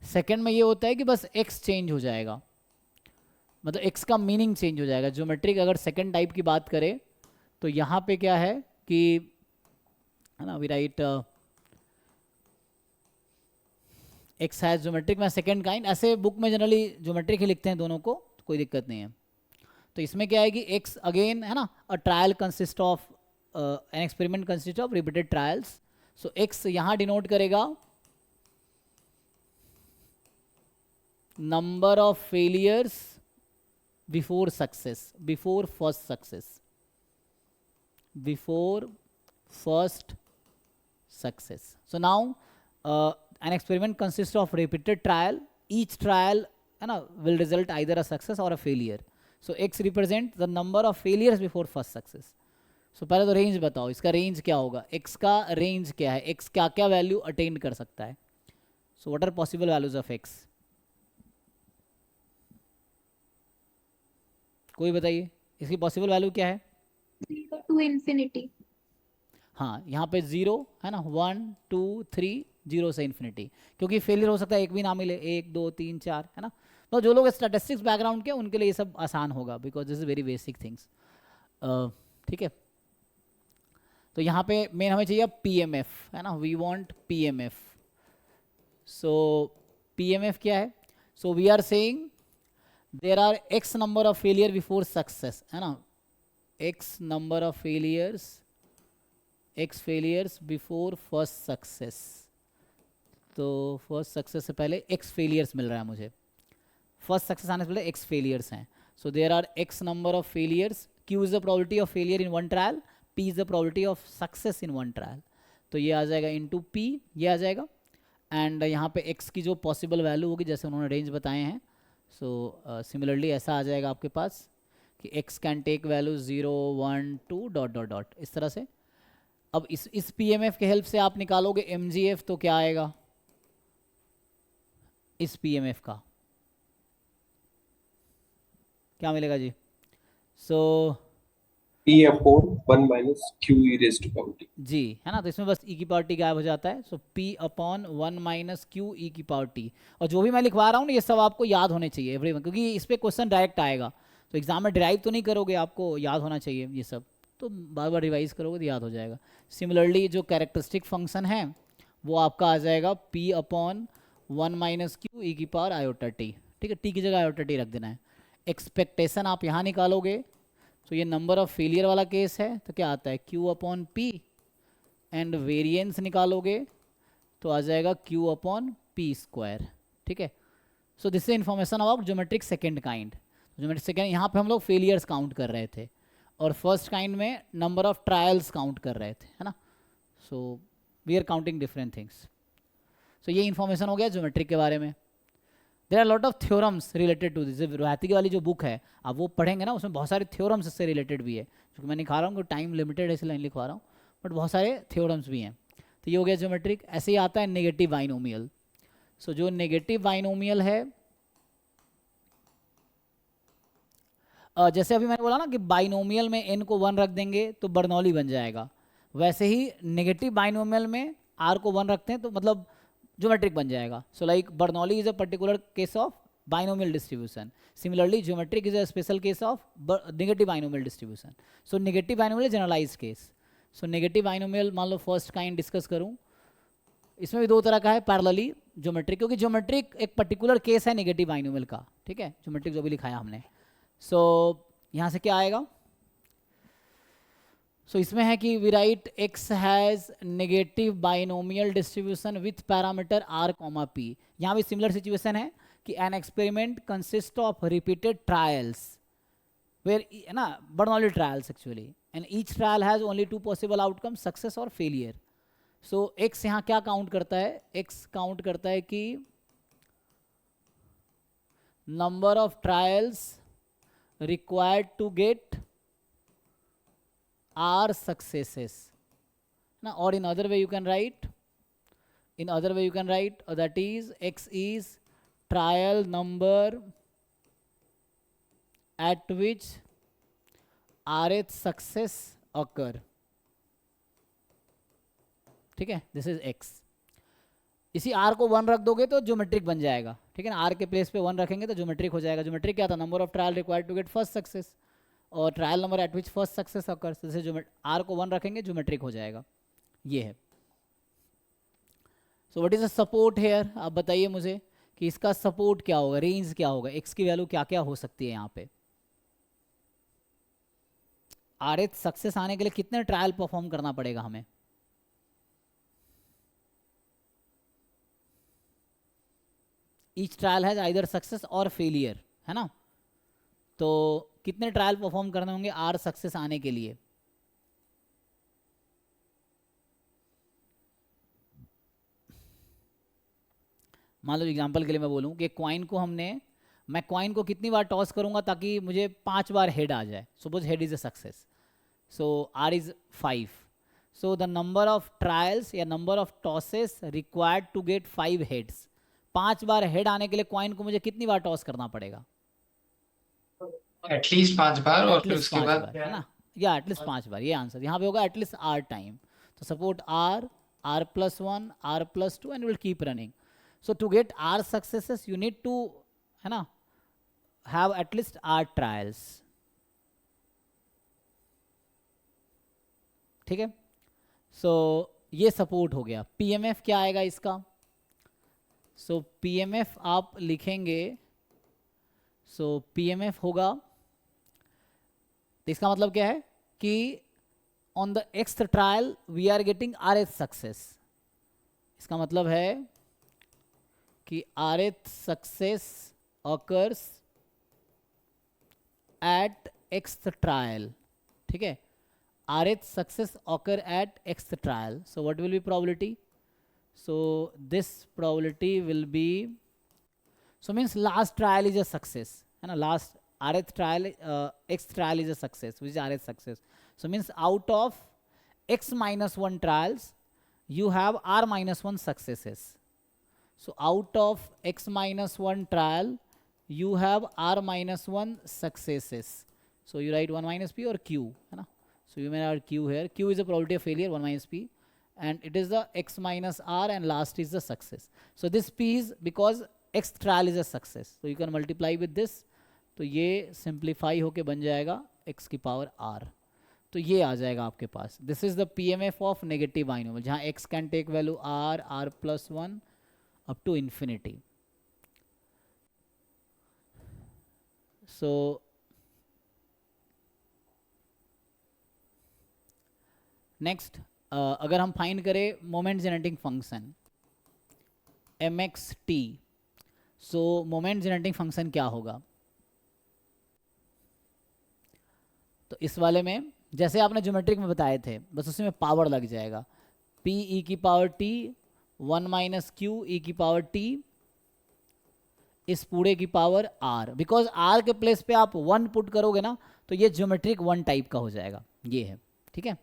सेकेंड में ये होता है कि बस x चेंज हो जाएगा, मतलब x का मीनिंग चेंज हो जाएगा. ज्योमेट्रिक अगर सेकेंड टाइप की बात करें तो यहाँ पे क्या है कि, है ना, we write x has geometric में सेकेंड काइंड. ऐसे बुक में जनरली ज्योमेट्रिक ही लिखते हैं दोनों को, तो कोई दिक्कत नहीं है. तो इसमें क्या है कि x अगेन, है ना, a trial consist of, N experiment consist of repeated trials. So x यहाँ डिनोट करेगा number of failures before success, before first success, before first success. So now an experiment consists of repeated trial. Each trial, है ना, will result either a success or a failure. So x represent the number of failures before first success. So पहले तो range बताओ, इसका range क्या होगा, x का range क्या है, x क्या क्या वैल्यू अटेन कर सकता है. So what are possible values of x? कोई बताइए, इसकी पॉसिबल वैल्यू क्या है. 0 to infinity. हाँ, यहाँ पे 0 है ना, 1 2 3, 0 से इन्फिनिटी, क्योंकि फेलियर हो सकता है एक भी ना मिले, 1 2 3 4, है ना. तो जो लोग स्टैटिस्टिक्स बैकग्राउंड के, उनके लिए ये सब आसान होगा, because this is very basic things. ठीक है. तो यहाँ पे मेन हमें चाहिए PMF, है ना, we want PMF. So PMF क्या है, so we are saying there are x number of failure before success, है ना, x number of failures, x failures before first success. तो first success से पहले x failures मिल रहा है मुझे, first success आने से पहले x failures हैं. So there are x number of failures, q is the probability of failure in one trial, p is the probability of success in one trial. तो ये आ जाएगा into p, ये आ जाएगा, एंड यहाँ पे x की जो पॉसिबल वैल्यू होगी जैसे उन्होंने रेंज बताए हैं, सो सिमिलरली ऐसा आ जाएगा आपके पास कि x can take value 0 1 2 dot dot dot इस तरह से। अब इस PMF के हेल्प से आप निकालोगे MGF, तो क्या आएगा इस PMF का, क्या मिलेगा जी? सो P upon 1 minus Q e raised to power t. जी है ना, तो इसमें बस e की पावर टी गायब हो जाता है। सो P upon 1 minus q e की पावर टी। और जो भी मैं लिखवा रहा हूँ ना ये सब आपको याद होने चाहिए एवरीवन, क्योंकि इस पे क्वेश्चन डायरेक्ट आएगा। तो एग्जाम में ड्राइव तो नहीं करोगे, आपको याद होना चाहिए ये सब, तो बार बार रिवाइज करोगे तो याद हो जाएगा। सिमिलरली जो कैरेक्टरिस्टिक फंक्शन है वो आपका आ जाएगा P upon 1 minus q e की पावर आयोटा टी। ठीक है, टी की जगह आयोटा टी रख देना है। एक्सपेक्टेशन आप यहाँ निकालोगे, तो ये नंबर ऑफ फेलियर वाला केस है, तो क्या आता है Q upon P, and variance निकालोगे तो आ जाएगा Q अपॉन पी स्क्वायर। ठीक है, सो this is information about geometric second kind. Geometric second यहाँ पे हम लोग फेलियर्स काउंट कर रहे थे, और फर्स्ट काइंड में नंबर ऑफ ट्रायल्स काउंट कर रहे थे, है ना। So we are counting different things. सो ये इन्फॉर्मेशन हो गया ज्योमेट्रिक के बारे में। There are lot of theorems related to this. Rohatgi की वाली जो बुक है आप वो पढ़ेंगे ना, उसमें बहुत सारे थ्योरम्स इससे रिलेटेड भी है, क्योंकि मैं लिखा रहा हूँ, टाइम लिमिटेड है इसलिए लिखवा रहा हूँ, बट बहुत सारे थ्योरम्स भी हैं। तो ये हो गया ज्योमेट्रिक। ऐसे ही आता है नेगेटिव बाइनोमियल। सो जो नेगेटिव बाइनोमियल है, जैसे अभी मैंने बोला ना कि बाइनोमियल में n को 1 रख देंगे तो बर्नौली बन जाएगा, वैसे ही नेगेटिव बाइनोमियल में r को 1 रखते हैं तो मतलब ज्योमेट्रिक बन जाएगा। So like Bernoulli is a particular case of binomial distribution, similarly geometric is a special case of negative binomial distribution. So negative binomial generalise case. So negative binomial मान लो फर्स्ट काइंड डिस्कस करूं, इसमें भी दो तरह का है parallelly geometric, क्योंकि ज्योमेट्रिक एक पर्टिकुलर केस है नेगेटिव बाइनोमियल का। ठीक है, ज्योमेट्रिक जो भी लिखाया हमने। सो यहाँ से क्या आएगा, सो इसमें है कि we write x has negative binomial distribution with parameter r comma p। यहाँ भी सिमिलर सिचुएशन है कि an experiment consist of repeated trials where, है ना, Bernoulli trials actually, and each trial has only 2 possible outcome, success और failure. So x यहाँ क्या count करता है, x काउंट करता है कि number of trials required to get r successes now, or in other way you can write, that is x is trial number at which rth success occur। ठीक है, this is x। इसी r को 1 रख दोगे तो geometric बन जाएगा। ठीक है ना, r के प्लेस पे 1 रखेंगे तो ज्योमेट्रिक हो जाएगा। ज्योमेट्रिक क्या था, number of trial required to get first success, और trial number at which first success occurs, जैसे r को 1 रखेंगे ज्योमेट्रिक हो जाएगा। ये है। So what is a support here, आप बताइए मुझे कि इसका सपोर्ट क्या होगा, रेंज क्या होगा, x की वैल्यू क्या क्या हो सकती है यहाँ पे। rth सक्सेस आने के लिए कितने ट्रायल परफॉर्म करना पड़ेगा हमें, each trial has either success और फेलियर, है ना। तो कितने ट्रायल परफॉर्म करने होंगे r सक्सेस आने के लिए। मान लो एग्जांपल के लिए मैं बोलूं कि कॉइन को मैं कॉइन को कितनी बार टॉस करूंगा ताकि मुझे 5 बार हेड आ जाए। Suppose head is a success, so r is 5। So the number of trials या number of tosses required to get 5 heads, 5 बार हेड आने के लिए कॉइन को मुझे कितनी बार टॉस करना पड़ेगा, एटलीस्ट 5 बार, और फिर एटलीस्ट उसके 5 बाद बार, है ना, या एटलीस्ट 5 बार, ये आंसर यहाँ पे होगा, एटलीस्ट r टाइम। तो support r plus 1 r plus 2 and will keep running। so to get r successes you need to, है ना, have at least r trials। ठीक है, सो ये सपोर्ट हो गया। pmf क्या आएगा इसका, सो pmf आप लिखेंगे, सो pmf होगा, तो इसका मतलब क्या है कि on the x trial we are getting rth success. इसका मतलब है कि rth success occurs at x trial. ठीक है, rth success occur at x trial, so what will be probability, so this probability will be, so means last trial is a success है ना, last rth trial, x trial is a success, which is rth success. So means out of x minus 1 trials you have r minus 1 successes. So out of x minus 1 trial you have r minus 1 successes. So you write 1 minus p or q है ना, so you may write q here. Q is the probability of failure, 1 minus p, and it is the x minus r, and last is the success. So this p is because x trial is a success, so you can multiply with this. तो ये simplify होके बन जाएगा x की power r, तो ये आ जाएगा आपके पास. This is the PMF of negative binomial, जहाँ x can take value r, r plus 1 up to infinity. So next, अगर हम फाइंड करें moment generating function mxt, so moment generating function क्या होगा? तो इस वाले में जैसे आपने ज्योमेट्रिक में बताए थे, बस उसमें पावर लग जाएगा. p e की power t 1 minus Q e की पावर t इस पूरे की पावर r. बिकॉज r के प्लेस पे आप 1 पुट करोगे ना, तो ये ज्योमेट्रिक 1 टाइप का हो जाएगा. ये है, ठीक है.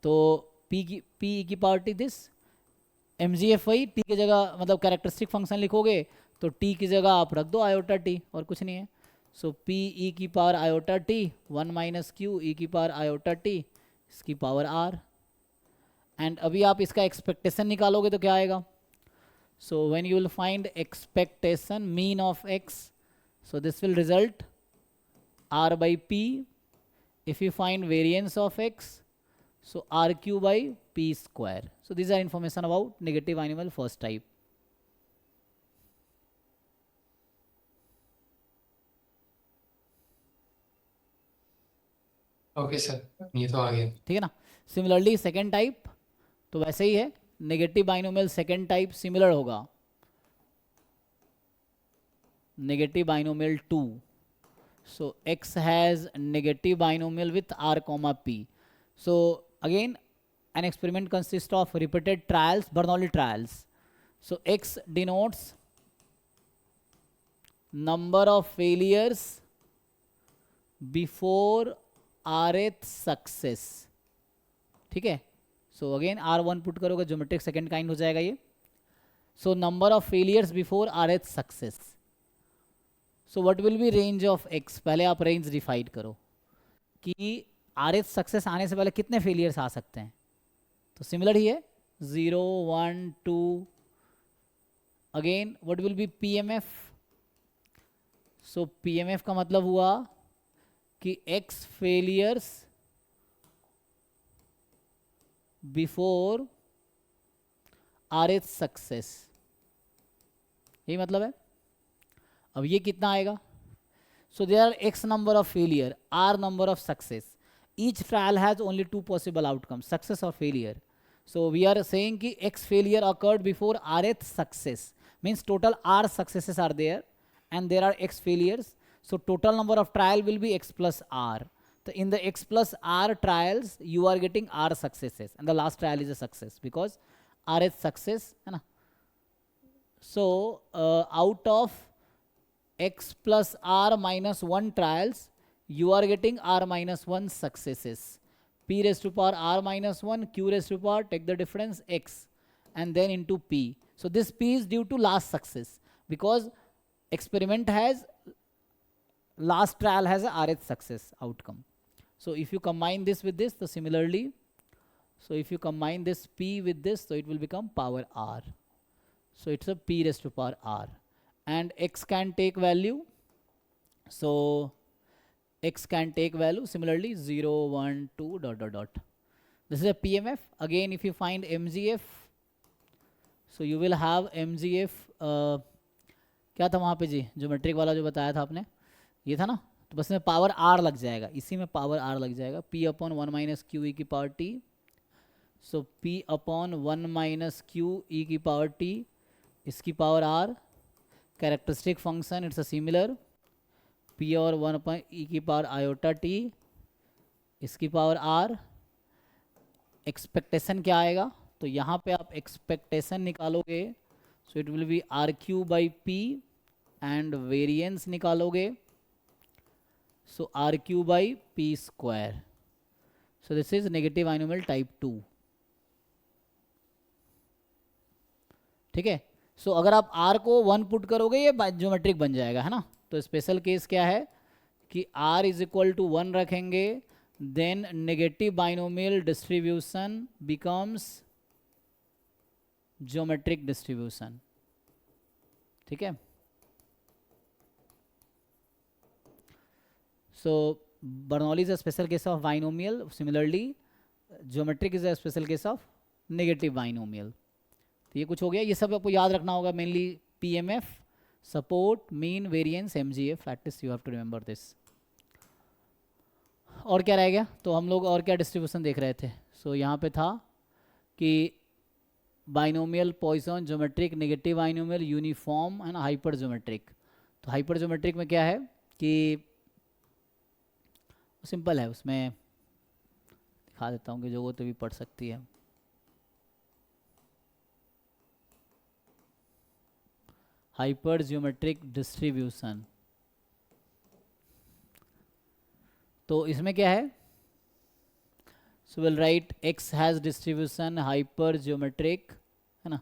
तो p e की पावर t दिस, mgf वही t की जगह, मतलब कैरेक्टरिस्टिक फंक्शन लिखोगे तो t की जगह आप रख दो आयोटा t, और कुछ नहीं है. सो p e की power iota t 1 minus Q e की पावर आयोटा t इसकी पावर r. एंड अभी आप इसका एक्सपेक्टेशन निकालोगे तो क्या आएगा? So when you will find expectation mean of x, so this will result r by p. If you find variance of x, so rq by p square. So these are information about negative binomial first type. Okay sir, ये तो आ गया. ठीक है ना. Similarly second type तो वैसे ही है, negative binomial second type similar होगा negative binomial 2. So x has negative binomial with r comma p. So again an experiment consists of repeated trials, Bernoulli trials. So x denotes number of failures before rth success. ठीक है. So again r1 put करोगे, geometric second kind हो जाएगा ये. So number of failures before rth success. So what will B range of x? पहले आप range डिफाइड करो कि rth सक्सेस आने से पहले कितने फेलियर्स आ सकते हैं. तो सिमिलर ही है, 0 1 2. Again what will be PMF? So PMF का मतलब हुआ कि x failures before rth success, यही मतलब है. अब ये कितना आएगा? So there are x number of failure, r number of success. Each trial has only 2 possible outcomes, success और failure. So we are saying कि x failure occurred before rth success, means total r successes are there and there are x failures. So total number of trial will be x plus r. So in the x plus r trials you are getting r successes, and the last trial is a success because rth success है ना. So out of x plus r minus 1 trials you are getting r minus 1 successes. P raised to power r minus 1, q raised to power, take the difference x, and then into p. So this p is due to last success because experiment has, last trial has a rth success outcome. So if you combine this with this, so similarly, so if you combine this p with this, so it will become power r. So it's a p raised to power r, and x can take value. So x can take value similarly 0 1 2 dot dot dot. This is a PMF. Again if you find MGF, so you will have MGF, क्या था वहाँ पे जी, geometric वाला जो बताया था आपने, ये था ना. तो बस में पावर r लग जाएगा, इसी में पावर r लग जाएगा. p upon 1 minus q e की पावर t. सो p upon 1 minus q e की पावर t इसकी power r. Characteristic function it's a similar, p और 1 अपॉन ई की पावर आयोटा t इसकी पावर r. एक्सपेक्टेशन क्या आएगा? तो यहाँ पे आप एक्सपेक्टेशन निकालोगे, so it will be r q by p, and variance निकालोगे, so r q by p square. So this is negative binomial type 2. ठीक है. सो अगर आप r को 1 पुट करोगे ये ज्योमेट्रिक बन जाएगा, है ना. तो स्पेशल केस क्या है कि r इज इक्वल टू 1 रखेंगे, then negative binomial distribution becomes geometric distribution. ठीक है. सो Bernoulli is a special case of binomial. Similarly, geometric is a special case of negative binomial. तो ये कुछ हो गया. ये सब आपको याद रखना होगा. Mainly PMF, support, mean, variance, MGF. At least you have to remember this. और क्या रह गया? तो हम लोग और क्या डिस्ट्रीब्यूशन देख रहे थे. सो यहाँ पे था कि binomial, Poisson, geometric, negative binomial, uniform, है ना, हाइपर ज्योमेट्रिक. तो हाइपर ज्योमेट्रिक में क्या है कि सिंपल है. उसमें दिखा देता हूँ कि जो वो तो भी पढ़ सकती है. Hyper geometric distribution. तो इसमें क्या है, so will write x has distribution hyper geometric, है ना.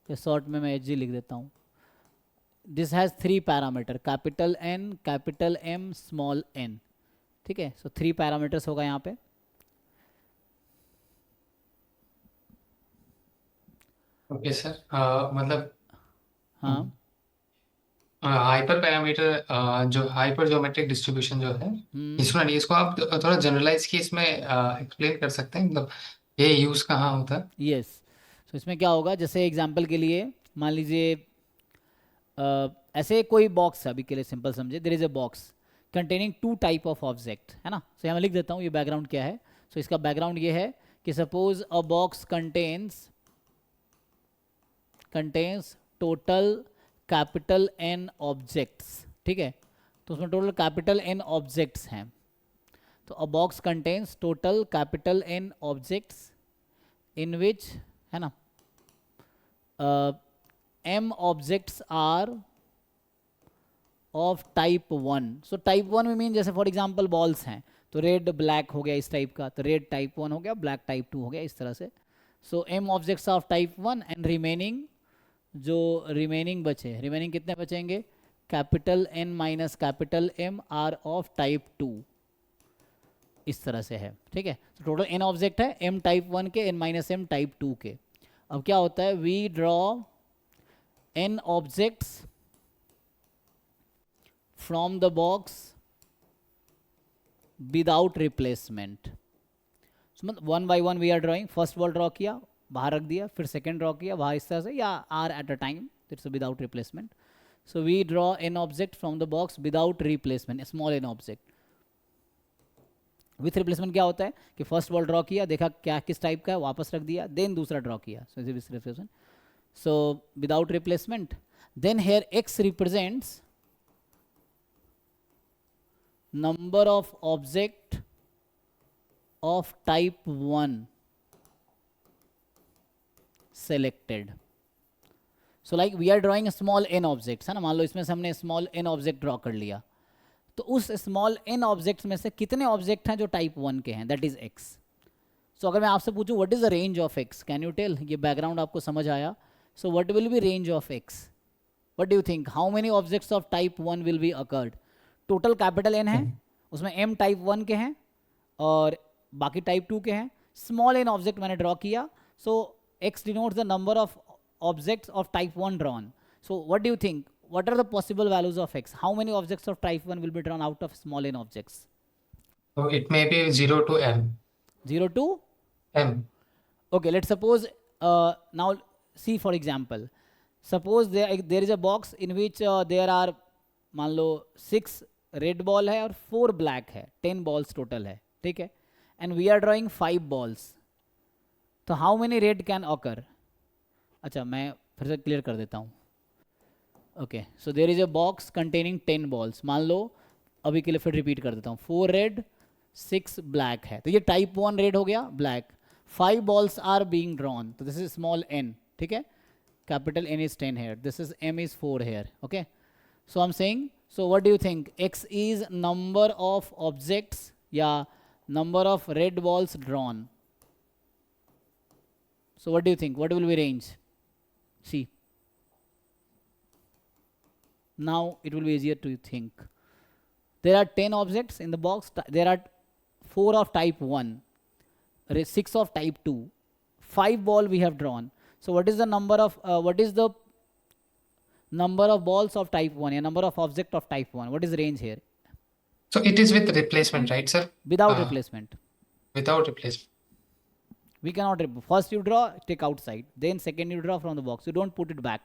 या शॉर्ट में मैं HG लिख देता हूँ. This has 3 parameter, capital N, capital M, small n. ठीक है. सो 3 पैरामीटर्स होगा यहाँ पे. Okay sir. मतलब हाँ. हाइपर पैरामीटर जो हाइपर ज्योमेट्रिक डिस्ट्रीब्यूशन जो है, इसमें नहीं, इसको आप थोड़ा जनरलाइज की इसमें एक्सप्लेन कर सकते हैं, मतलब ये यूज कहाँ होता है? यस. सो इसमें क्या होगा, जैसे एग्जांपल के लिए मान लीजिए ऐसे कोई बॉक्स है, अभी के लिए सिंपल समझे. There is a box containing 2 type of object, है ना. सो यहाँ मैं लिख देता हूँ ये बैकग्राउंड क्या है. सो इसका बैकग्राउंड ये है कि सपोज अ box contains total capital N objects. ठीक है. तो उसमें टोटल कैपिटल N ऑब्जेक्ट्स हैं. तो a box contains total capital N objects in which, है ना, M objects are of type 1. So type 1 में मीन जैसे फॉर एग्जांपल बॉल्स हैं, तो रेड ब्लैक हो गया इस टाइप का, तो रेड टाइप 1 हो गया, ब्लैक टाइप 2 हो गया, इस तरह से. So M objects of type 1 and remaining, जो रिमेनिंग बचे, रिमेनिंग कितने बचेंगे, capital N minus capital M are of type 2. इस तरह से है. ठीक है. तो टोटल N ऑब्जेक्ट है, M टाइप 1 के, N माइनस M टाइप 2 के. अब क्या होता है, we draw N objects from the box without replacement. So मतलब 1 by 1 we are drawing. First ball draw किया, बाहर रख दिया, फिर सेकेंड ड्रॉ किया वहाँ इस तरह से, या R at a time, it's without replacement. So we draw N object from the box without replacement, a small N object. With replacement क्या होता है कि फर्स्ट बॉल ड्रॉ किया, देखा क्या किस टाइप का है, वापस रख दिया, देन दूसरा ड्रॉ किया. So with replacement. So without replacement. Then here X represents number of object of type 1 selected. So like we are drawing a small n objects, है ना. मान लो इसमें से हमने small n object ड्रॉ कर लिया, तो उस small n objects में से कितने object हैं जो type 1 के हैं, that is x. So अगर मैं आपसे पूछूं what is the range of x, can you tell? ये background आपको समझ आया. So what will be range of x? What do you think? How many objects of type 1 will be occurred? Total capital N है, उसमें M type 1 के हैं और बाकी टाइप 2 के हैं. स्मॉल n ऑब्जेक्ट मैंने ड्रॉ किया, so x denotes the number of objects of type 1 drawn. So what do you think, what are the possible values of x? How many objects of type 1 will be drawn out of small n objects? So it may be 0 to M. 0 to M. okay, let's suppose now see for example, suppose there is a box in which there are, मान लो 6 red ball है और 4 black है, 10 balls total है. ठीक है. And we are drawing 5 balls. तो how many red can occur? अच्छा मैं फिर से क्लियर कर देता हूँ. Okay. So there is a box containing 10 balls. मान लो अभी के लिए फिर रिपीट कर देता हूँ, 4 रेड 6 ब्लैक है, तो ये टाइप 1 रेड हो गया, black. 5 balls are being drawn, तो this is small n, ठीक है, capital N is 10 here, this is M is 4 here, okay. So I'm saying, so what do you think, X is number of objects या number of red balls drawn? So what do you think, what will be range? See, now it will be easier to think. There are 10 objects in the box, there are 4 of type 1, 6 of type 2, 5 ball we have drawn. So what is the number of balls of type 1, a number of object of type 1? What is range here? So it is with replacement, right, sir? Without replacement. Without replacement. We cannot, first you draw, take outside, then second you draw from the box, you don't put it back.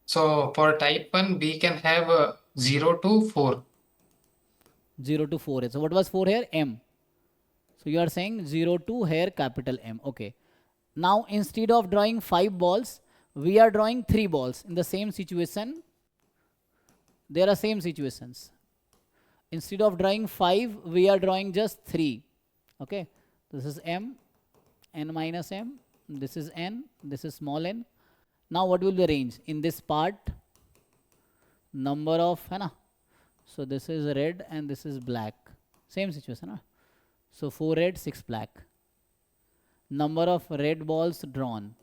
So for type 1, we can have 0 to 4. 0 to 4 है. So what was 4 here? M. So you are saying 0 to here capital M. Okay. Now instead of drawing 5 balls, we are drawing 3 balls. In the same situation, there are same situations. Instead of drawing 5, we are drawing just 3. Okay. This is M, N minus M. This is N. This is small n. Now what will be the range? In this part, number of, है ना? So this is red and this is black. Same situation, huh? So 4 red, 6 black. Number of red balls drawn.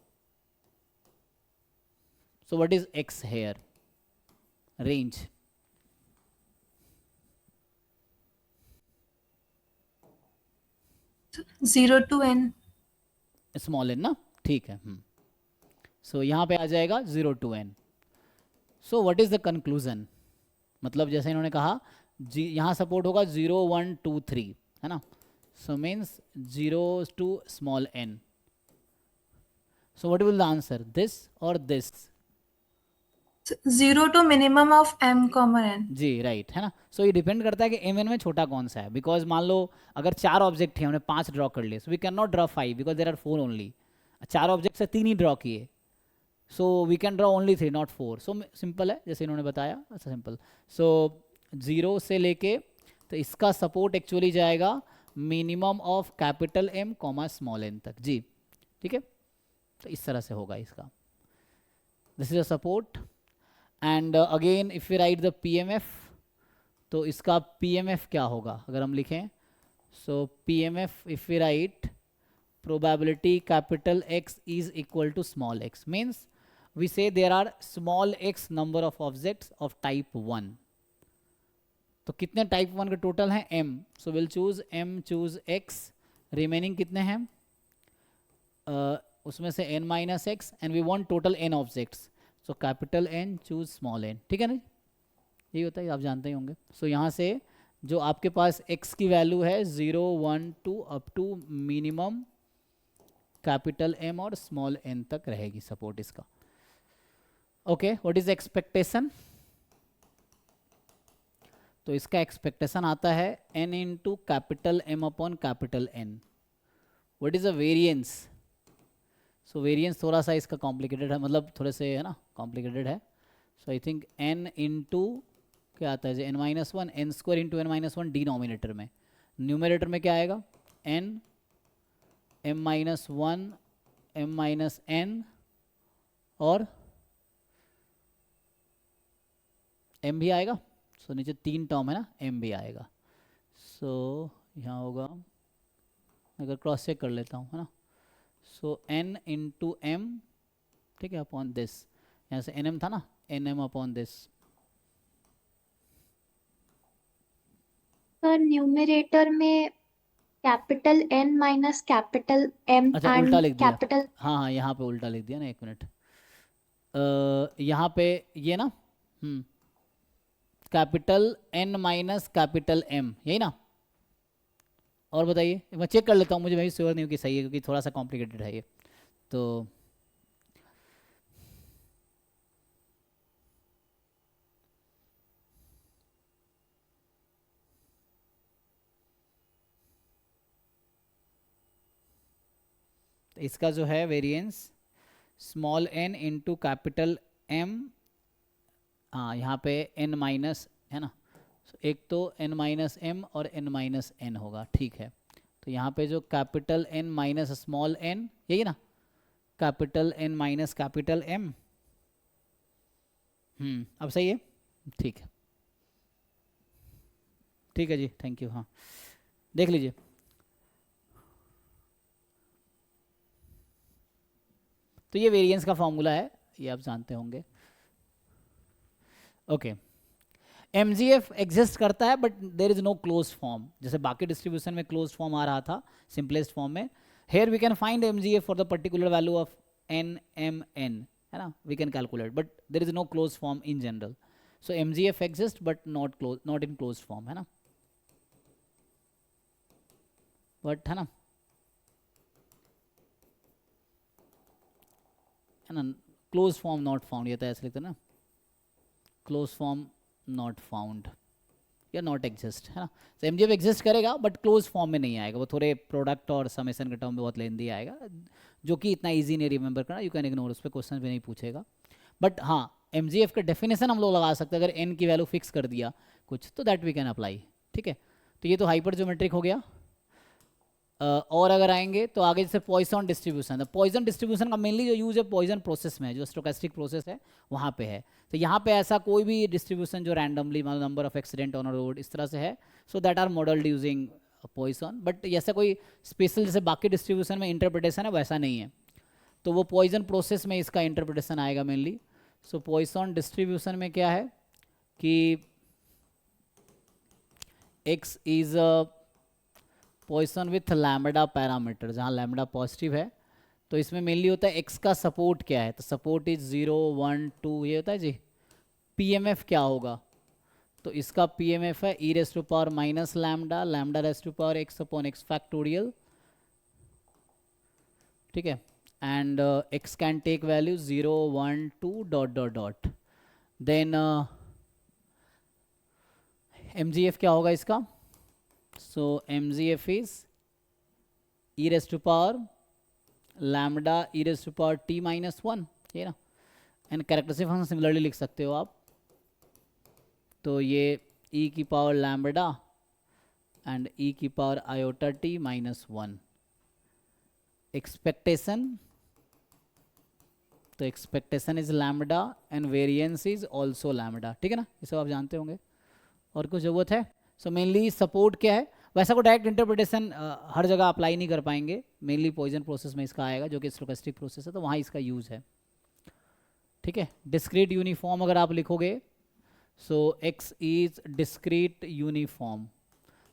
So what is X here? Range. Zero to n. Small n ना, ठीक है. सो यहाँ पे आ जाएगा 0 to n. So what is the conclusion? मतलब जैसे इन्होंने कहा यहाँ सपोर्ट होगा 0 1 2 3, है ना. So means 0 to small n. So what will the answer, this और this? Zero to minimum of m comma n. जी राइट, है ना. सो ये डिपेंड करता है कि एम एन में छोटा कौन सा है. बिकॉज मान लो अगर 4 ऑब्जेक्ट थे, हमने 5 ड्रॉ कर लिए, so we can not draw 5 because there are 4 only. 4 object से 3 ही ड्रॉ किए, so we can draw only 3 not 4. So simple है जैसे इन्होंने बताया, अच्छा सिंपल. सो 0 से लेके तो इसका सपोर्ट एक्चुअली जाएगा minimum of capital M comma small n तक. जी ठीक है, तो इस तरह से होगा इसका. This is a support. And again if you write the PMF, तो इसका पीएमएफ क्या होगा अगर हम लिखें? So PMF if you write probability capital X is equal to small x, means we say there are small x number of objects of type 1. तो कितने type 1 के टोटल हैं? m. So will choose m, choose x. Remaining कितने हैं? उसमें से n minus x, and we want total n objects. So capital N, choose small n. ठीक है ना, यही होता है, आप जानते ही होंगे. सो यहाँ से जो आपके पास x की वैल्यू है 0 1 2 up to minimum capital M और स्मॉल n तक रहेगी सपोर्ट इसका. Okay, what is expectation? तो इसका एक्सपेक्टेशन आता है n into capital M upon capital N. What is a variance? So variance थोड़ा सा इसका कॉम्प्लिकेटेड है, मतलब थोड़े से है ना कॉम्प्लिकेटेड है. So I think n into क्या आता है, n minus one, n square into n minus one denominator में. न्यूमिनेटर में क्या आएगा? n m minus one, m minus n और m भी आएगा. सो नीचे 3 टर्म है ना, m भी आएगा. सो यहाँ होगा, अगर क्रॉस चेक कर लेता हूँ, है ना. सो n इंटू m, ठीक है, अपॉन दिस. यहाँ से nm था ना, nm upon this. Sir numerator में capital N minus capital M अच्छा उल्टा लिख एंड दिया. कैपिटल. हाँ हाँ, यहाँ पे उल्टा लिख दिया ना, एक मिनट. यहाँ पे ये ना capital N minus capital M, यही ना. और बताइए, मैं चेक कर लेता हूँ, मुझे मैं भी श्योर नहीं हूँ कि सही है, क्योंकि थोड़ा सा कॉम्प्लिकेटेड है ये. तो इसका जो है variance small n into capital M, हाँ यहाँ पे n माइनस है ना. एक तो n माइनस m और n माइनस n होगा. ठीक है, तो यहाँ पे जो capital N minus small n, यही ना, capital N minus capital M। अब सही है, ठीक है, ठीक है जी, थैंक यू। हाँ देख लीजिए, तो ये वेरिएंस का फॉर्मूला है, ये आप जानते होंगे। ओके, MGF एग्जिस्ट करता है but there is no close form, जैसे बाकी डिस्ट्रीब्यूशन में क्लोज फॉर्म आ रहा था सिंपलेस्ट फॉर्म में। Here we can find MGF for the particular value of NMN, है ना, we can calculate, but there is no close form in general. So MGF exist but not in close form, है ना, but है ना close form not found, ये तो ऐसे लिखते हैं ना, क्लोज फॉर्म नॉट फाउंड या नॉट एग्जिस्ट, है ना। तो MGF एग्जिस्ट करेगा बट क्लोज फॉर्म में नहीं आएगा, वो थोड़े प्रोडक्ट और समेशन के टर्म में बहुत लेंदी आएगा, जो कि इतना इजी नहीं रिमेंबर करना, यू कैन इग्नोर, उस पर क्वेश्चन भी नहीं पूछेगा। बट हाँ, MGF का डेफिनेशन हम लोग लगा सकते हैं, अगर n की वैल्यू फिक्स कर दिया कुछ तो दैट वी कैन अप्लाई, ठीक है। तो ये तो हाइपर ज्योमेट्रिक हो गया। और अगर आएंगे तो आगे जैसे पॉइसन डिस्ट्रीब्यूशन, तो पॉइसन डिस्ट्रीब्यूशन का मेनली जो यूज है पॉइसन प्रोसेस में है, जो स्टोकेस्टिक प्रोसेस है वहाँ पे है। तो यहाँ पे ऐसा कोई भी डिस्ट्रीब्यूशन जो रैंडमली मतलब number of accident on a road इस तरह से है, so that are modelled using Poisson, but ऐसा कोई स्पेशल जैसे बाकी डिस्ट्रीब्यूशन में इंटरप्रिटेशन है वैसा नहीं है, तो वो पॉइसन प्रोसेस में इसका इंटरप्रिटेशन आएगा मेनली। सो पॉइसन डिस्ट्रीब्यूशन में क्या है कि x is Poisson with lambda parameter, जहाँ लैम्बडा पॉजिटिव है, तो इसमें मेनली होता है x का सपोर्ट क्या है, तो सपोर्ट इज 0 1 2 ये होता है जी। PMF क्या होगा, तो इसका PMF है e raise to power minus lambda, lambda raise to power x upon x factorial, ठीक है, and x can take value 0 1 2 dot dot dot. Then MGF क्या होगा इसका, so MGF is e raised to power lambda e raised to power t minus 1, ये ना, and characteristic function similarly लिख सकते हो आप, तो ये e की पावर लैम्बडा एंड e की power iota t minus 1। Expectation, तो expectation is lambda and variance is also lambda, ठीक है ना, ये सब आप जानते होंगे, और कुछ ज़रूरत है। सो मेनली सपोर्ट क्या है, वैसा को डायरेक्ट इंटरप्रिटेशन हर जगह अप्लाई नहीं कर पाएंगे, मेनली पॉइजन प्रोसेस में इसका आएगा जो कि स्टोकेस्टिक प्रोसेस है, तो वहाँ इसका यूज़ है, ठीक है। डिस्क्रीट यूनिफॉर्म अगर आप लिखोगे, सो x इज डिस्क्रीट यूनिफॉर्म,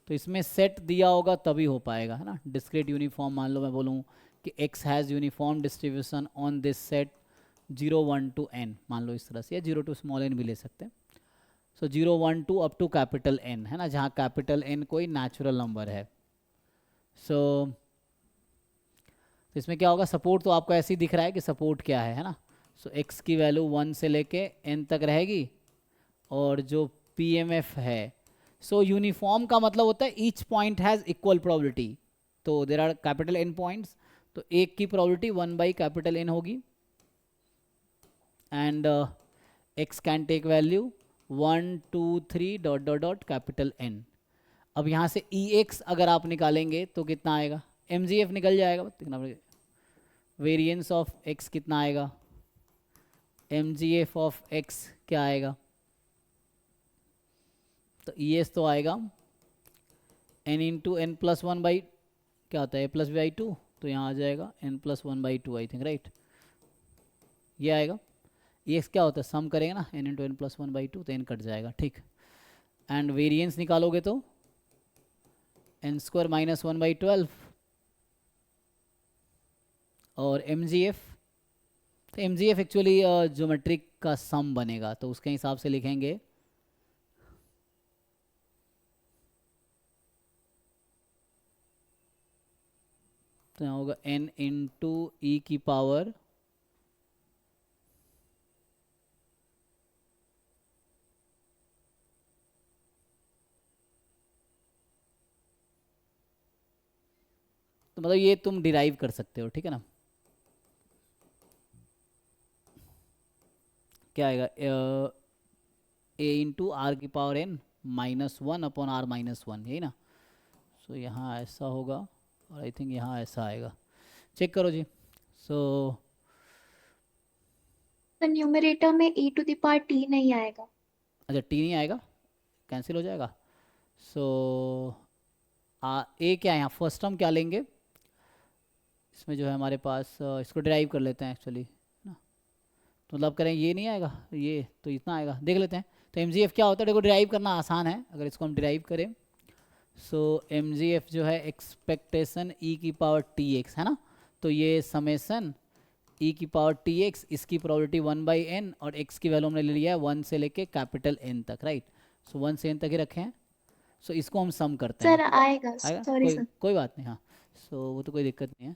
तो इसमें सेट दिया होगा तभी हो पाएगा, है ना। डिस्क्रीट यूनिफॉर्म, मान लो मैं बोलूँ कि x has uniform distribution on this set 0 1 to n, मान लो इस तरह से, या 0 to स्मॉल n भी ले सकते हैं। सो 0 1 2 अप टू कैपिटल N, है ना, जहाँ कैपिटल N कोई नेचुरल नंबर है। सो तो इसमें क्या होगा, सपोर्ट तो आपको ऐसे ही दिख रहा है कि सपोर्ट क्या है ना। सो x की वैल्यू 1 से लेके n तक रहेगी, और जो PMF है, सो यूनिफॉर्म का मतलब होता है each point has equal probability, तो there are capital N points, तो एक की प्रोबेबिलिटी 1 बाई कैपिटल N होगी, and x can take value 1 2 3 dot dot dot capital N। अब यहाँ से EX अगर आप निकालेंगे तो कितना आएगा, MGF निकल जाएगा, कितना वेरिएंस ऑफ x कितना आएगा, MGF ऑफ x क्या आएगा, तो ES तो आएगा n into n plus 1 by क्या होता है a प्लस b बाई 2, तो यहाँ आ जाएगा n plus 1 by 2 I think, right, ये आएगा। EX क्या होता है, सम करेंगे ना, n into n plus 1 by 2, तो n कट जाएगा, ठीक। एंड वेरिएंस निकालोगे तो n स्क्वायर माइनस 1 बाई 12, और MGF, तो MGF एक्चुअली ज्योमेट्रिक का सम बनेगा, तो उसके हिसाब से लिखेंगे तो यहाँ होगा n इंटू e की पावर तो मतलब ये तुम डिराइव कर सकते हो, ठीक है ना। क्या आएगा, a इंटू आर की power n minus 1 upon r minus 1, यही ना। सो यहाँ ऐसा होगा और आई थिंक यहाँ ऐसा आएगा, चेक करो जी। सो तो न्यूमरेटर में e to the power t नहीं आएगा। अच्छा टी नहीं आएगा, कैंसिल हो जाएगा। सो ए क्या है यहाँ, फर्स्ट टर्म क्या लेंगे इसमें जो है हमारे पास, इसको डिराइव कर लेते हैं एक्चुअली ना, तो मतलब करें ये नहीं आएगा, ये तो इतना आएगा, देख लेते हैं। तो एम क्या होता है, देखो डिराइव करना आसान है अगर इसको हम डिराइव करें। सो एम जो है एक्सपेक्टेशन ई की पावर टी एक्स है ना, तो ये समेसन ई की पावर टी एक्स, इसकी प्रोबेबिलिटी 1/n और x की वैल्यू हमने ले लिया है 1 से लेके कैपिटल N तक, राइट। सो 1 से n तक ही रखे हैं। सो इसको हम सम करते हैं, सर आएगा, आएगा सॉरी कोई सर। कोई बात नहीं, हाँ। सो वो तो कोई दिक्कत नहीं है।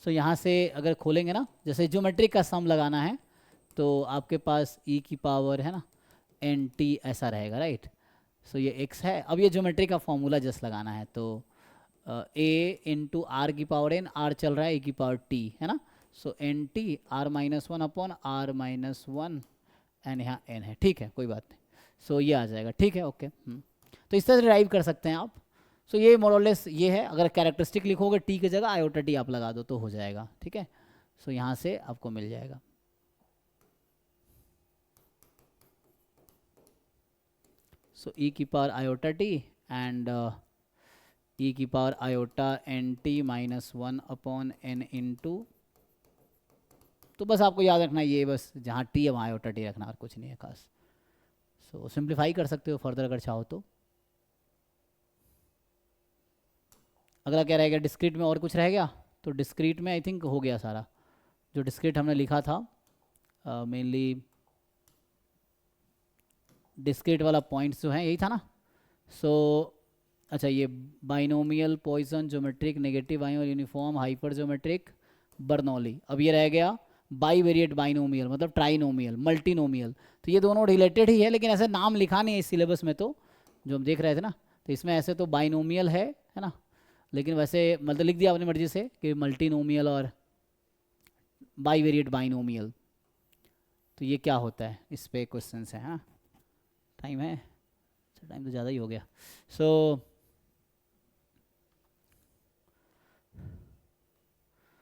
सो यहाँ से अगर खोलेंगे ना, जैसे ज्योमेट्रिक का सम लगाना है तो आपके पास e की पावर है ना nt ऐसा रहेगा, राइट। सो ये x है, अब ये ज्योमेट्री का फॉर्मूला जस्ट लगाना है, तो a इंटू आर की पावर n, r चल रहा है e की पावर t है ना, सो nt r-1 upon r-1 and यहाँ n है, ठीक है कोई बात नहीं। सो ये आ जाएगा, ठीक है ओके। तो इस तरह से डिराइव कर सकते हैं आप। सो ये मोरलेस ये है, अगर कैरेक्टरिस्टिक लिखोगे t की जगह आयोटा t आप लगा दो तो हो जाएगा, ठीक है। सो यहाँ से आपको मिल जाएगा। सो e की power iota t and e की power iota nt-1 upon n into, तो बस आपको याद रखना है ये, बस जहाँ t है वहाँ आयोटा t रखना और कुछ नहीं है खास। सो सिंप्लीफाई कर सकते हो फर्दर अगर चाहो तो। अगला क्या रहेगा, डिस्क्रीट में और कुछ रह गया, तो डिस्क्रीट में आई थिंक हो गया सारा जो डिस्क्रीट हमने लिखा था, मेनली डिस्क्रीट वाला पॉइंट्स जो हैं यही था ना। सो अच्छा ये binomial Poisson geometric negative ion uniform hyper geometric Bernoulli, अब ये रह गया बाईवेरिएट बाइनोमियल मतलब ट्राइनोमियल मल्टीनोमियल। तो ये दोनों रिलेटेड ही है, लेकिन ऐसे नाम लिखा नहीं है इस सिलेबस में, तो जो हम देख रहे थे ना, तो इसमें ऐसे तो बाइनोमियल है ना, लेकिन वैसे मतलब लिख दिया अपनी मर्जी से कि मल्टीनोमियल और बाईवेरिएट बाइनोमियल। तो ये क्या होता है, इस पे क्वेश्चन है हाँ, टाइम है, टाइम तो ज़्यादा ही हो गया। सो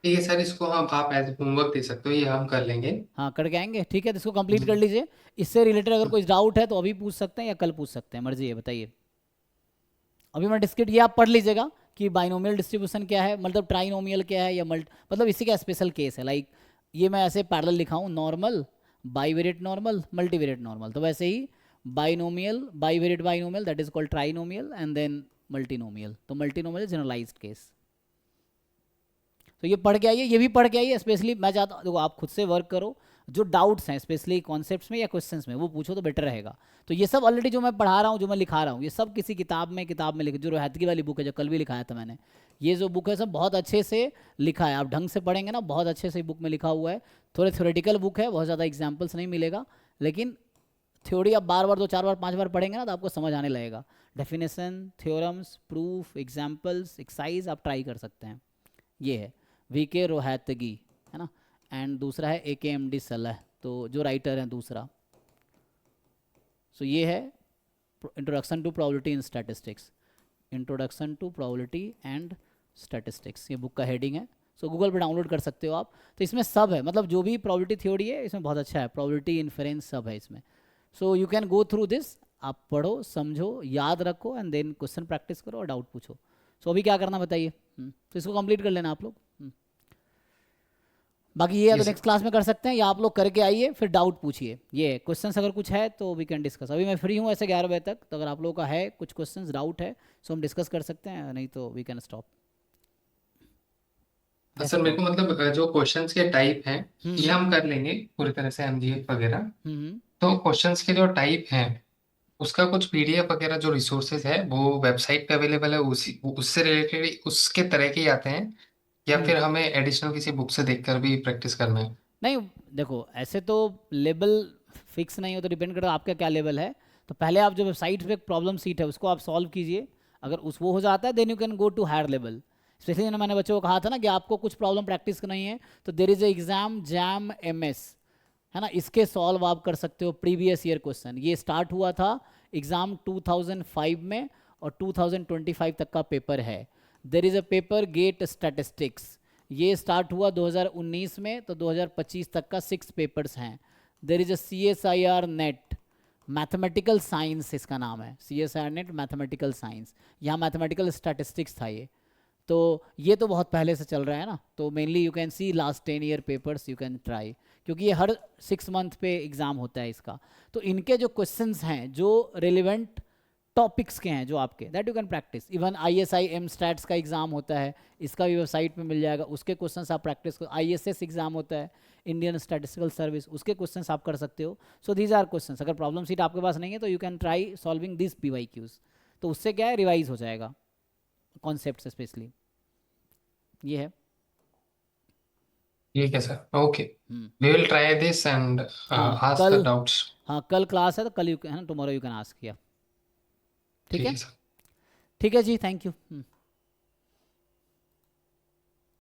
ठीक है सर, इसको हम आप एज होमवर्क दे सकते हो, ये हम कर लेंगे। हाँ करके आएंगे, ठीक है, तो इसको कंप्लीट कर लीजिए। इससे रिलेटेड अगर कोई डाउट है तो अभी पूछ सकते हैं या कल पूछ सकते हैं, मर्जी है, बताइए। अभी मैं डिस्क्रीट ये आप पढ़ लीजिएगा कि बाइनोमियल डिस्ट्रीब्यूशन क्या है, मतलब ट्राइनोमियल क्या है, या मतलब इसी का स्पेशल केस है। लाइक ये मैं ऐसे पैरेलल लिखा हूँ, normal bivariate normal multivariate normal, तो वैसे ही binomial bivariate binomial that is called trinomial and then multinomial, तो मल्टीनोमियल जनरलाइज्ड केस। तो ये पढ़ के आइए, ये भी पढ़ के आइए। स्पेशली मैं चाहता हूँ देखो आप खुद से वर्क करो, जो डाउट्स हैं स्पेशली कॉन्सेप्ट्स में या क्वेश्चंस में वो पूछो तो बेटर रहेगा। तो ये सब ऑलरेडी जो मैं पढ़ा रहा हूँ, जो मैं लिखा रहा हूँ, ये सब किसी किताब में लिख, जो रोहतगी वाली बुक है जो कल भी लिखाया था मैंने, ये जो बुक है सब बहुत अच्छे से लिखा है। आप ढंग से पढ़ेंगे ना, बहुत अच्छे से बुक में लिखा हुआ है। थोड़े थ्योरेटिकल बुक है, बहुत ज़्यादा एग्जाम्पल्स नहीं मिलेगा, लेकिन थ्योरी आप बार बार 2 4 बार 5 बार पढ़ेंगे ना तो आपको समझ आने लगेगा। Definition, theorems, proof, examples, exercise आप ट्राई कर सकते हैं। ये है वीके रोहतगी है ना, एंड दूसरा है AKMD सलाह, तो जो राइटर हैं दूसरा। सो ये है introduction to probability in statistics, introduction to probability and statistics, ये बुक का हेडिंग है। सो गूगल पर डाउनलोड कर सकते हो आप। तो इसमें सब है, मतलब जो भी प्रोबेबिलिटी थ्योरी है इसमें बहुत अच्छा है, प्रोबेबिलिटी इन्फरेंस सब है इसमें। So you can go through this, आप पढ़ो समझो याद रखो एंड देन क्वेश्चन प्रैक्टिस करो और डाउट पूछो। सो अभी क्या करना बताइए, तो इसको कंप्लीट कर लेना आप लोग। बाकी ये या तो Yes, नेक्स्ट क्लास में कर सकते हैं, या आप लोग करके आइए फिर डाउट पूछिए। ये क्वेश्चंस अगर कुछ है तो वी कैन डिस्कस। अभी मैं फ्री हूँ ऐसे 11 बजे तक, तो अगर आप लोगों का है कुछ क्वेश्चंस डाउट है सो हम डिस्कस कर सकते हैं, नहीं तो वी कैन स्टॉप। सर मेरे को मतलब जो क्वेश्चंस के टाइप हैं ये हम्म हम कर लेंगे पूरी तरह से, MGF वगैरह। हम्म तो क्वेश्चंस के जो टाइप हैं उसका कुछ PDF वगैरह जो रिसोर्सेज है वो वेबसाइट पे अवेलेबल है, उसी उससे रिलेटेड उसके तरह के ही आते हैं, या फिर हमें एडिशनल किसी बुक से देखकर भी प्रैक्टिस करना है? नहीं देखो ऐसे तो लेवल फिक्स नहीं हो, तो डिपेंड करता है आपका क्या लेवल है। तो पहले आप जो वेबसाइट पे प्रॉब्लम सीट है उसको आप सॉल्व कीजिए, अगर उस वो हो जाता है then you can go to higher level. Specially मैंने बच्चों को कहा था ना कि आपको कुछ प्रॉब्लम प्रैक्टिस करनी है, तो there is a exam jam MS है ना, इसके सॉल्व आप कर सकते हो प्रीवियस ईयर क्वेश्चन। ये स्टार्ट हुआ था एग्ज़ाम 2005 में और 2025 तक का पेपर है। There is a paper GATE statistics, ये स्टार्ट हुआ 2019 में, तो 2025 तक का 6 पेपर्स हैं। देर is a CSIR net mathematical science, इसका नाम है CSIR नेट मैथमेटिकल साइंस, यहाँ मैथमेटिकल स्टैटिस्टिक्स था ये। तो ये तो बहुत पहले से चल रहा है ना, तो mainly you can see last 10 year papers you can try, क्योंकि ये हर 6 मंथ पे एग्ज़ाम होता है इसका। तो इनके जो क्वेश्चंस हैं जो रिलेवेंट टॉपिक्स के हैं जो आपके, that you can practice. Even ISI MStats का एग्ज़ाम होता है, इसका भी वेबसाइट पे मिल जाएगा, उसके क्वेश्चंस आप प्रैक्टिस करो। ISS एग्ज़ाम होता है, इंडियन स्टैटिस्टिकल सर्विस, उसके क्वेश्चंस आप कर सकते हो। सो दीज आर क्वेश्चंस, अगर प्रॉब्लम सीट आपके पास नहीं है तो you can try solving this PYQs, तो उससे क्या है, रिवाइज हो जाएगा कॉन्सेप्ट स्पेशली। ये है। ठीक है sir, okay, hmm, we will try this and हाँ आस्क द कल, डाउट्स। हाँ कल क्लास है तो कल यू है ना, टुमारो यू कैन आस्क किया। ठीक ठीक है, है सर। ठीक है जी, थैंक यू।